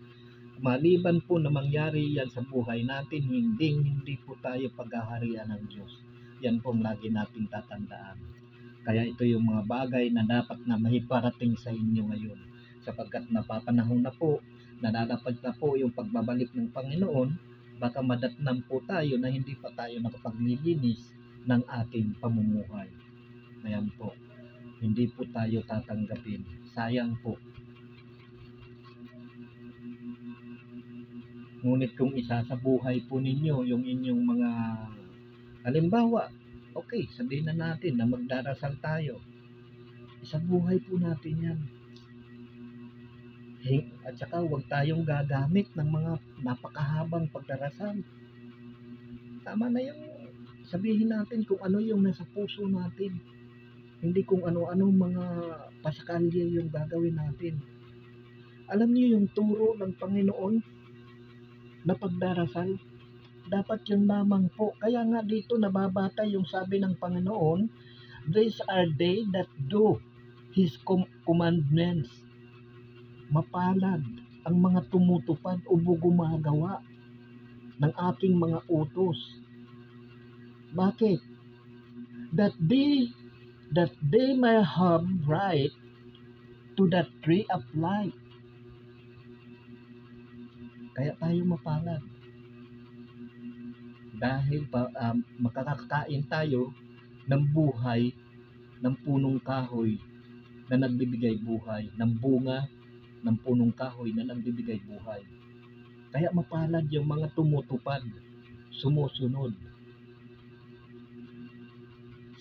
maliban po na mangyari yan sa buhay natin, hindi po tayo paghaharian ng Diyos. Yan pong lagi nating tatandaan. Kaya ito yung mga bagay na dapat na mahiparating sa inyo ngayon. Sapagkat napapanahon na po, nalalapad na po yung pagbabalik ng Panginoon, baka madatnan po tayo na hindi pa tayo nakapaglilinis ng ating pamumuhay. Ayan po, hindi po tayo tatanggapin. Sayang po. Ngunit kung isa sa buhay po ninyo, yung inyong mga halimbawa, okay, sabihin na natin na magdarasal tayo. Isa buhay po natin yan. At saka huwag tayong gagamit ng mga napakahabang pagdarasal. Tama na yung sabihin natin kung ano yung nasa puso natin. Hindi kung ano-ano mga pasakalye yung gagawin natin. Alam niyo yung turo ng Panginoon na pagdarasal, dapat yun lamang po. Kaya nga dito nababata yung sabi ng Panginoon, these are they that do His commandments. Mapalad ang mga tumutupad o gumagawa ng aking mga utos. Bakit? That they may have right to the tree of life. Kaya tayo mapalad. Dahil makakakain tayo ng buhay ng punong kahoy na nagbibigay buhay, ng bunga ng punong kahoy na nagbibigay buhay. Kaya mapalad yung mga tumutupad, sumusunod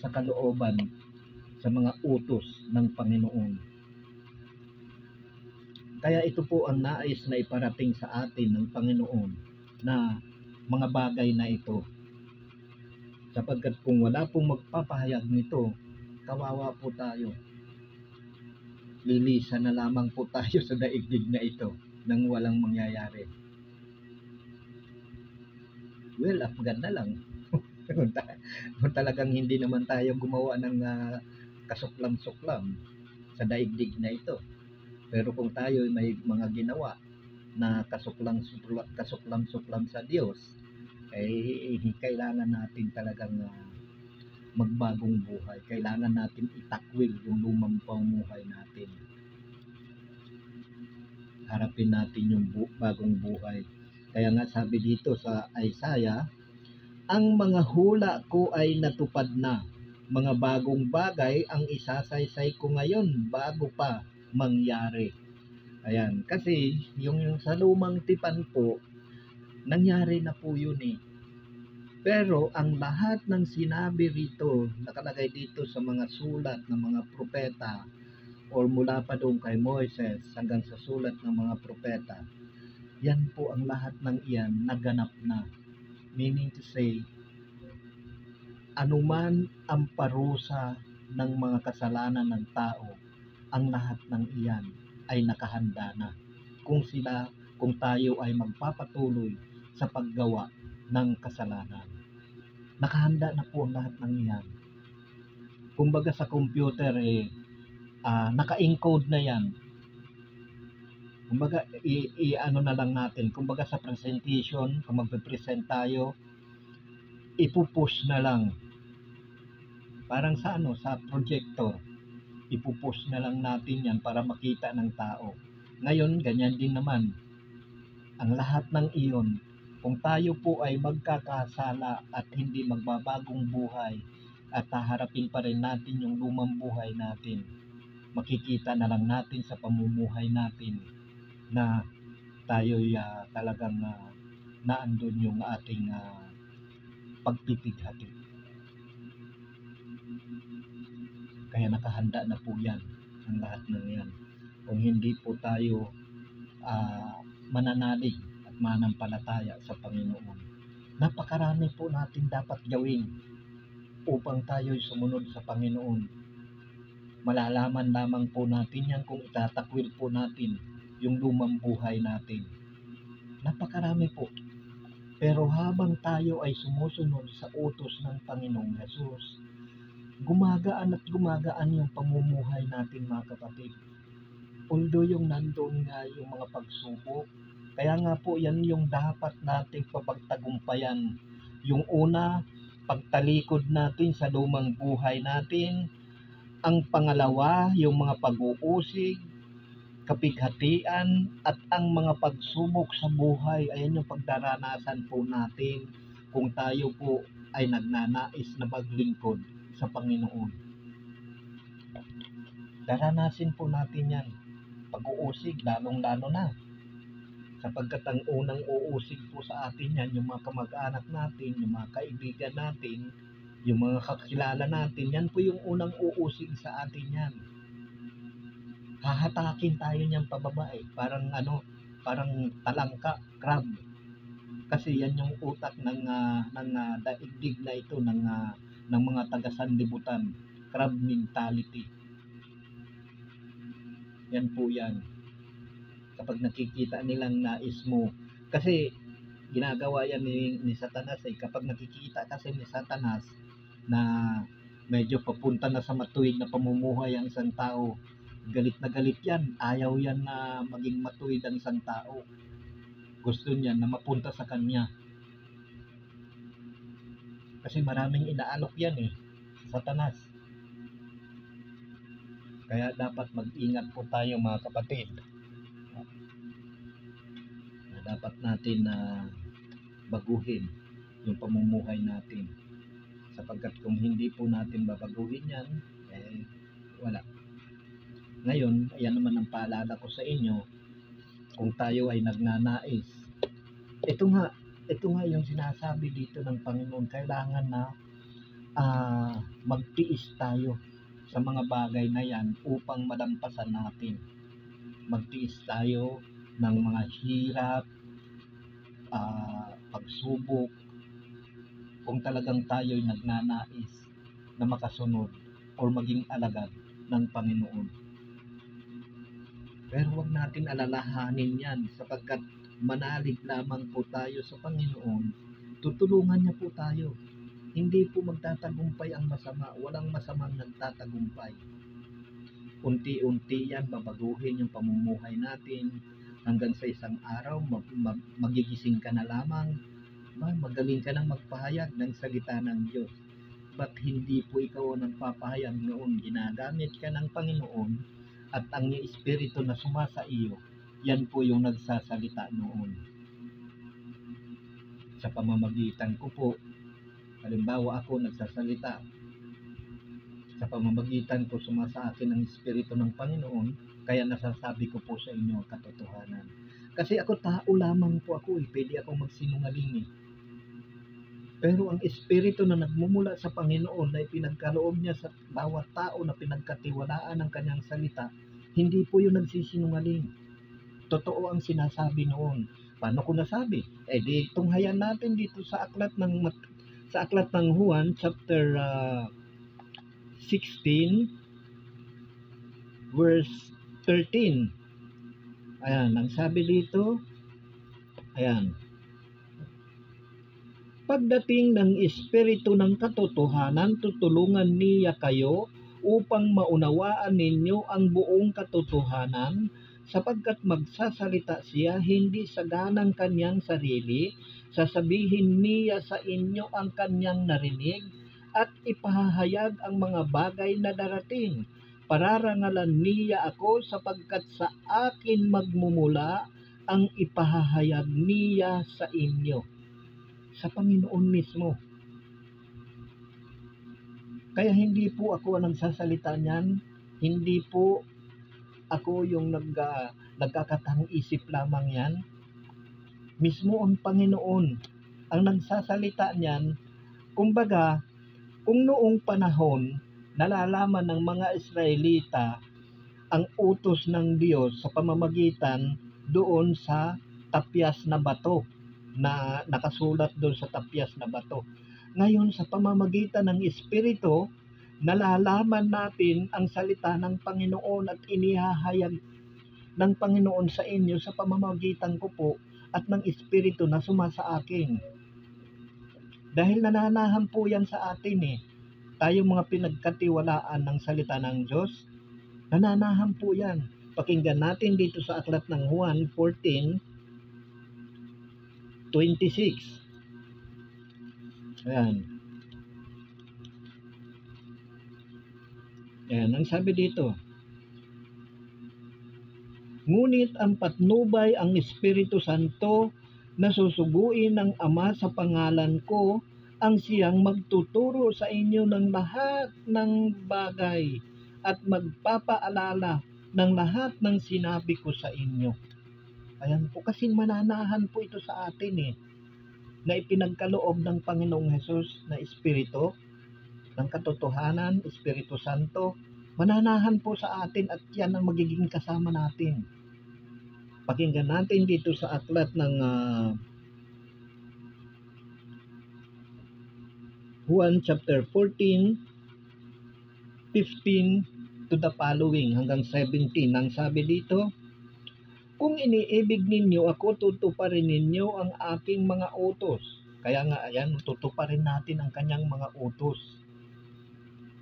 sa kalooban, sa mga utos ng Panginoon. Kaya ito po ang nais na iparating sa atin ng Panginoon na mga bagay na ito. Sapagkat kung wala pong magpapahayag nito, kawawa po tayo. Lilisan na lamang po tayo sa daigdig na ito nang walang mangyayari. Well, afgan na lang. Kung talagang hindi naman tayo gumawa ng kasuklam-suklam sa daigdig na ito. Pero kung tayo may mga ginawa na kasuklam-suklam sa Diyos, eh kailangan natin talagang magbagong buhay. Kailangan natin itakwil yung lumang pamumuhay natin. Harapin natin yung bagong buhay. Kaya nga sabi dito sa Isaiah, ang mga hula ko ay natupad na. Mga bagong bagay ang isasaysay ko ngayon bago pa mangyari. Ayan, kasi yung sa lumang tipan po, nangyari na po yun eh. Pero ang lahat ng sinabi rito, nakalagay dito sa mga sulat ng mga propeta, or mula pa doon kay Moises hanggang sa sulat ng mga propeta, yan po ang lahat ng iyan naganap na. Meaning to say, anuman ang parusa ng mga kasalanan ng tao, ang lahat ng iyan ay nakahanda na kung tayo ay magpapatuloy sa paggawa ng kasalanan. Nakahanda na po lahat ng iyan. Kumbaga sa computer naka-encode na yan. Kumbaga ano na lang natin, kumbaga sa presentation, kung magpe-present tayo, ipupush na lang. Parang sa sa projector, ipupush na lang natin yan para makita ng tao. Ngayon, ganyan din naman. Ang lahat ng iyon, kung tayo po ay magkakasala at hindi magbabagong buhay at haharapin pa rin natin yung lumang buhay natin, makikita na lang natin sa pamumuhay natin na tayo'y talagang naandun yung ating pagpipighati. Kaya nakahanda na po yan, ang lahat ng yan. Kung hindi po tayo mananalig at manampalataya sa Panginoon, napakarami po natin dapat gawin upang tayo'y sumunod sa Panginoon. Malalaman lamang po natin yan kung itatakwil po natin yung lumang buhay natin. Napakarami po. Pero habang tayo ay sumusunod sa utos ng Panginoong Jesus, gumagaan at gumagaan yung pamumuhay natin, mga kapatid. Although yung nandoon nga yung mga pagsubok, kaya nga po yan yung dapat nating papagtagumpayan. Yung una, pagtalikod natin sa lumang buhay natin. Ang pangalawa, yung mga pag-uusig, kapighatian, at ang mga pagsubok sa buhay. Ayan yung pagdaranasan po natin kung tayo po ay nagnanais na maglingkod sa Panginoon. Daranasin po natin yan. Pag-uusig, lalong-lalo na. Sapagkat ang unang uusig po sa atin yan, yung mga kamag-anak natin, yung mga kaibigan natin, yung mga kakilala natin, yan po yung unang uusig sa atin yan. Hahatakin tayo niyan pababa parang parang talangka, crab. Kasi yan yung utak ng daigdig na ito ng mga taga-sanlibutan, crab mentality. Yan po yan. Kapag nakikita nilang nais mo, kasi ginagawa yan ni Satanas kapag nakikita kasi ni Satanas na medyo papunta na sa matuwid na pamumuhay ang isang tao, galit na galit yan. Ayaw yan na maging matuwid ang isang tao. Gusto niya na mapunta sa kanya. Kasi maraming inaalok yan sa Satanas. Kaya dapat mag-ingat po tayo, mga kapatid. Dapat natin baguhin yung pamumuhay natin. Sapagkat kung hindi po natin babaguhin yan, wala. Ngayon, ayan naman ang paalala ko sa inyo, kung tayo ay nagnanais. Ito nga yung sinasabi dito ng Panginoon, kailangan na magtiis tayo sa mga bagay na yan upang madampasan natin. Magtiis tayo ng mga hirap, pagsubok, kung talagang tayo'y nagnanais na makasunod o maging alagad ng Panginoon. Pero huwag natin alalahanin yan sapagkat manalig lamang po tayo sa Panginoon, tutulungan niya po tayo. Hindi po magtatagumpay ang masama, walang masamang nagtatagumpay. Unti-unti yan babaguhin yung pamumuhay natin hanggang sa isang araw magigising ka na lamang, magaling ka nang magpahayag ng salita ng Diyos. Ba't hindi po ikaw ang nagpapahayag noon? Ginagamit ka ng Panginoon at ang Espiritu na sumasa iyo, yan po yung nagsasalita noon. Sa pamamagitan ko po, halimbawa ako nagsasalita, sa pamamagitan ko sumasa akin ang Espiritu ng Panginoon, kaya nasasabi ko po sa inyo ang katotohanan. Kasi ako tao lamang po ako pwede akong magsinungaling Pero ang Espiritu na nagmumula sa Panginoon na ipinagkaloob niya sa bawat tao na pinagkatiwalaan ng kanyang salita, hindi po yun nagsisinungaling. Totoo ang sinasabi noon. Paano ko nasabi? Di tunghayan natin dito sa aklat ng Sa aklat ng Juan, chapter 16, verse 13. Ayan, ang sabi dito, ayan, pagdating ng Espiritu ng katotohanan, tutulungan niya kayo upang maunawaan ninyo ang buong katotohanan, sapagkat magsasalita siya hindi sa ganang kanyang sarili, sasabihin niya sa inyo ang kanyang narinig, at ipahahayag ang mga bagay na darating. Pararangalan niya ako, sapagkat sa akin magmumula ang ipahahayag niya sa inyo. Sa Panginoon mismo. Kaya hindi po ako ang nagsasalita niyan, hindi po ako yung nagkakatang isip lamang yan. Mismo ang Panginoon ang nagsasalita niyan. Kumbaga, kung noong panahon nalalaman ng mga Israelita ang utos ng Diyos sa pamamagitan doon sa tapyas na bato, na nakasulat doon sa tapyas na bato. Ngayon, sa pamamagitan ng Espiritu, nalalaman natin ang salita ng Panginoon at inihahayag ng Panginoon sa inyo sa pamamagitan ko po at ng Espiritu na sumasa akin. Dahil nananahan po yan sa atin tayong mga pinagkatiwalaan ng salita ng Diyos, nananahan po yan. Pakinggan natin dito sa aklat ng Juan 14:26. Ayan. Ayan, ang sabi dito. Ngunit ang patnubay ang Espiritu Santo na susuguin ng Ama sa pangalan ko, ang siyang magtuturo sa inyo ng lahat ng bagay at magpapaalala ng lahat ng sinabi ko sa inyo. Ayan po, kasing mananahan po ito sa atin na ipinagkaloob ng Panginoong Hesus na Espiritu ng katotohanan, Espiritu Santo, mananahan po sa atin at yan ang magiging kasama natin. Pakinggan natin dito sa aklat ng Juan chapter 14:15 to the following hanggang 17. Ang sabi dito, kung iniibig ninyo ako, tutuparin ninyo ang aking mga utos. Kaya nga, ayan, tutuparin natin ang kanyang mga utos.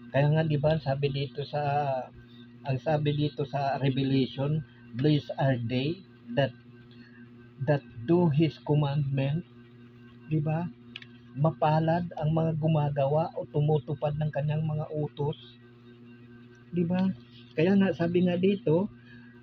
Kaya nga, di ba, sabi dito sa Revelation, blessed are they that do His commandment. Di ba? Mapalad ang mga gumagawa o tumutupad ng kanyang mga utos. Di ba? Kaya nga, sabi nga dito,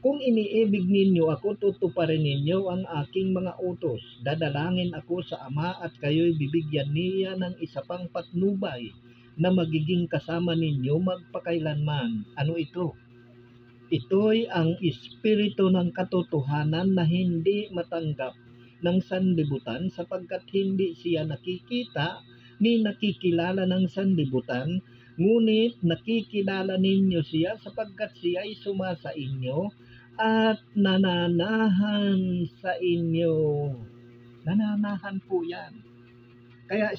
kung iniibig ninyo ako, tutuparin ninyo ang aking mga utos. Dadalangin ako sa Ama at kayo'y bibigyan niya ng isa pang patnubay na magiging kasama ninyo magpakailanman. Ano ito? Ito'y ang Espiritu ng katotohanan na hindi matanggap ng sanlibutan sapagkat hindi siya nakikita ni nakikilala ng sanlibutan, ngunit nakikilala ninyo siya sapagkat siya ay sumasa inyo at nananahan sa inyo. Nananahan po yan. Kaya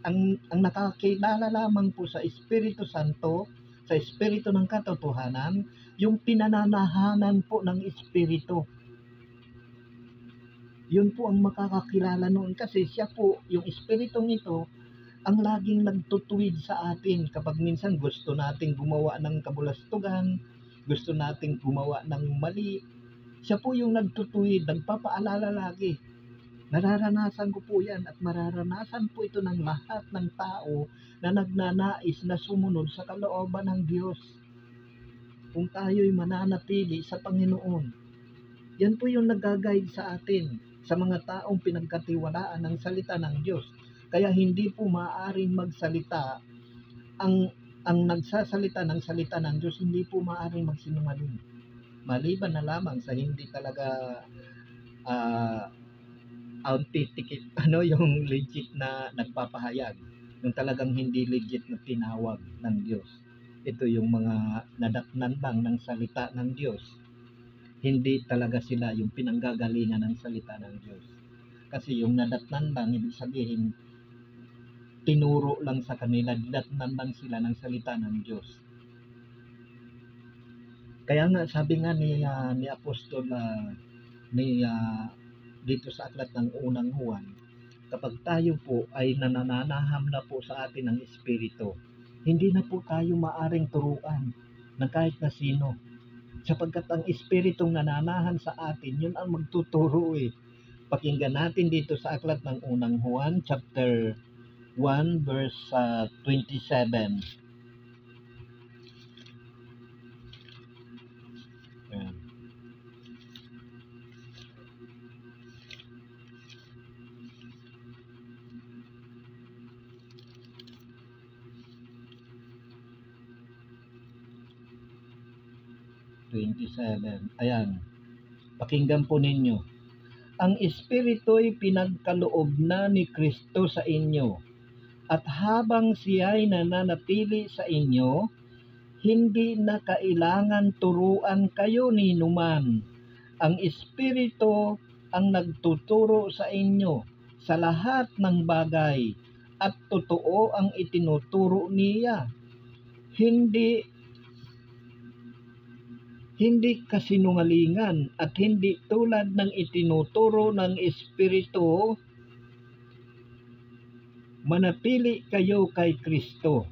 ang nakakilala lamang po sa Espiritu Santo, sa Espiritu ng katotohanan, yung pinananahanan po ng Espiritu. Yun po ang makakakilala noon kasi siya po, yung Espiritong ito, ang laging nagtutuwid sa atin kapag minsan gusto nating gumawa ng kabulastugan, gusto nating gumawa ng mali. Siya po yung nagtutuwid, nagpapaalala lagi. Nararanasan ko po yan at mararanasan po ito ng lahat ng tao na nagnanais na sumunod sa kalooban ng Diyos. Kung tayo'y mananatili sa Panginoon, yan po yung nag-guide sa atin, sa mga taong pinagkatiwalaan ng salita ng Diyos. Kaya hindi po maaaring magsalita ang nagsasalita ng salita ng Diyos, hindi po maaaring magsinungaling. Maliban na lamang sa hindi talaga authentic, yung legit na nagpapahayag, yung talagang hindi legit na tinawag ng Diyos. Ito yung mga nadatnan lang ng salita ng Diyos. Hindi talaga sila yung pinanggagalingan ng salita ng Diyos. Kasi yung nadatnan lang, ibig sabihin, tinuro lang sa kanila, dinatnan lang sila ng salita ng Diyos. Kaya nga sabi nga ni Apostol dito sa aklat ng unang Juan, kapag tayo po ay nananaham na po sa atin ng Espiritu, hindi na po tayo maaring turuan ng kahit na sino. Sapagkat ang Espiritong nananahan sa atin, yun ang magtuturo eh. Pakinggan natin dito sa aklat ng unang Juan, chapter 1, verse 27. Ayan. Ayan. Pakinggan po ninyo. Ang Espiritu'y pinagkaloob na ni Kristo sa inyo, at habang siya'y nananatili sa inyo, hindi na kailangan turuan kayo ni numan. Ang Espiritu ang nagtuturo sa inyo sa lahat ng bagay, at totoo ang itinuturo niya. Hindi kasinungalingan, at hindi tulad ng itinuturo ng Espiritu. Manatili kayo kay Kristo.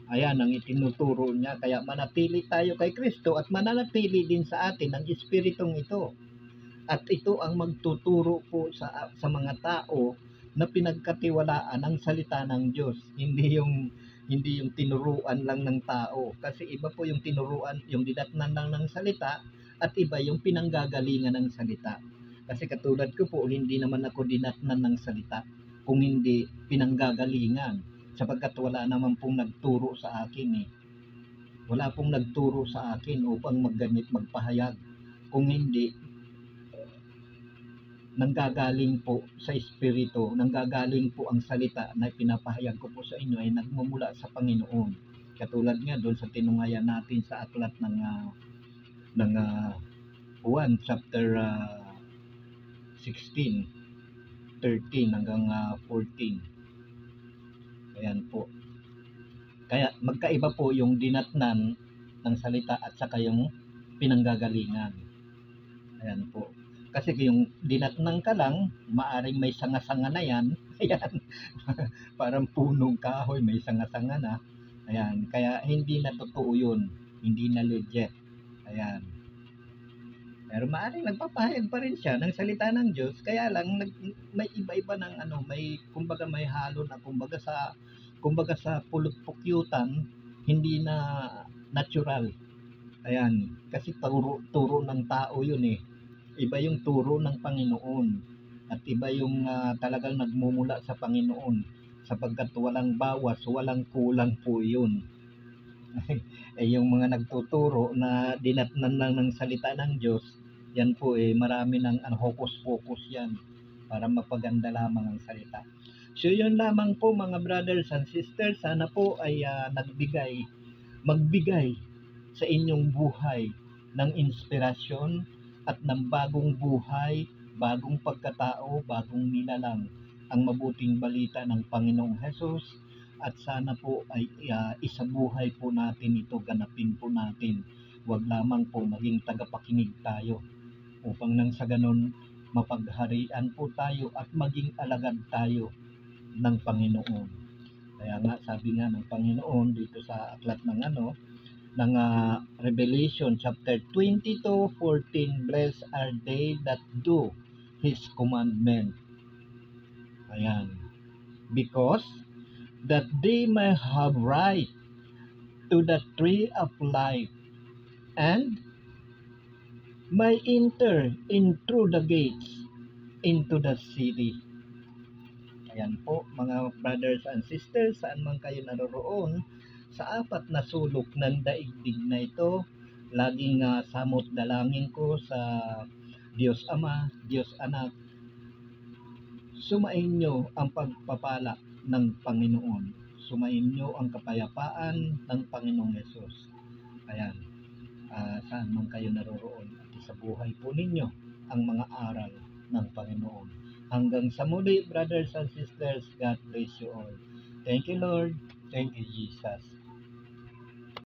Ayan ang itinuturo niya. Kaya manatili tayo kay Kristo at mananatili din sa atin ang Espiritong ito. At ito ang magtuturo po sa mga tao na pinagkatiwalaan ang salita ng Diyos. Hindi yung tinuruan lang ng tao. Kasi iba po yung tinuruan, yung didatnan lang ng salita, at iba yung pinanggagalingan ng salita. Kasi katulad ko po, hindi naman ako dinatnan ng salita, kung hindi pinanggagalingan, sapagkat wala naman pong nagturo sa akin eh. Wala pong nagturo sa akin upang magpahayag, kung hindi nanggagaling po sa Espiritu, nanggagaling po ang salita na pinapahayag ko po sa inyo ay nagmumula sa Panginoon. Katulad nga doon sa tinungayan natin sa aklat ng 1 chapter 16, 13 hanggang 14. Ayan po. Kaya magkaiba po yung dinatnan ng salita at saka yung pinanggagalingan. Ayan po. Kasi yung dinatnan ka lang, maaring may sanga-sanga na yan. Ayan. Parang punong kahoy, may sanga-sanga na. Ayan. Kaya hindi na totoo yun. Hindi na legit. Ayan. Pero maaring nagpapahayag pa rin siya ng salita ng Diyos. Kaya lang, may iba-iba ng may, kumbaga may halo na, kumbaga sa pulot-pukyutan, hindi na natural. Ayan. Kasi turo ng tao yun eh. Iba yung turo ng Panginoon at iba yung talagang nagmumula sa Panginoon, sapagkat walang bawas, walang kulang po yun. Yung mga nagtuturo na dinatnan lang ng salita ng Diyos, yan po marami ng hocus-pocus yan para mapaganda lamang ang salita. So yun lamang po mga brothers and sisters, sana po ay magbigay sa inyong buhay ng inspirasyon at ng bagong buhay, bagong pagkatao, bagong nilalang, ang mabuting balita ng Panginoong Hesus. At sana po ay isabuhay po natin ito, ganapin po natin. Huwag lamang po maging tagapakinig tayo, upang nang sa ganun mapagharian po tayo at maging alagad tayo ng Panginoon. Kaya nga sabi nga ng Panginoon dito sa aklat ng Revelation chapter 22:14, blessed are they that do His commandment. Ayan. Because that they may have right to the tree of life and may enter in through the gates into the city. Ayan po mga brothers and sisters, saan man kayo naroroon, sa apat na sulok ng daigdig na ito, laging samot dalangin ko sa Diyos Ama, Diyos Anak, sumain nyo ang pagpapala ng Panginoon. Sumain nyo ang kapayapaan ng Panginoong Yesus. Ayan, saan man kayo naroroon, at sa buhay po ninyo ang mga aral ng Panginoon. Hanggang sa muli, brothers and sisters, God bless you all. Thank you, Lord. Thank you, Jesus.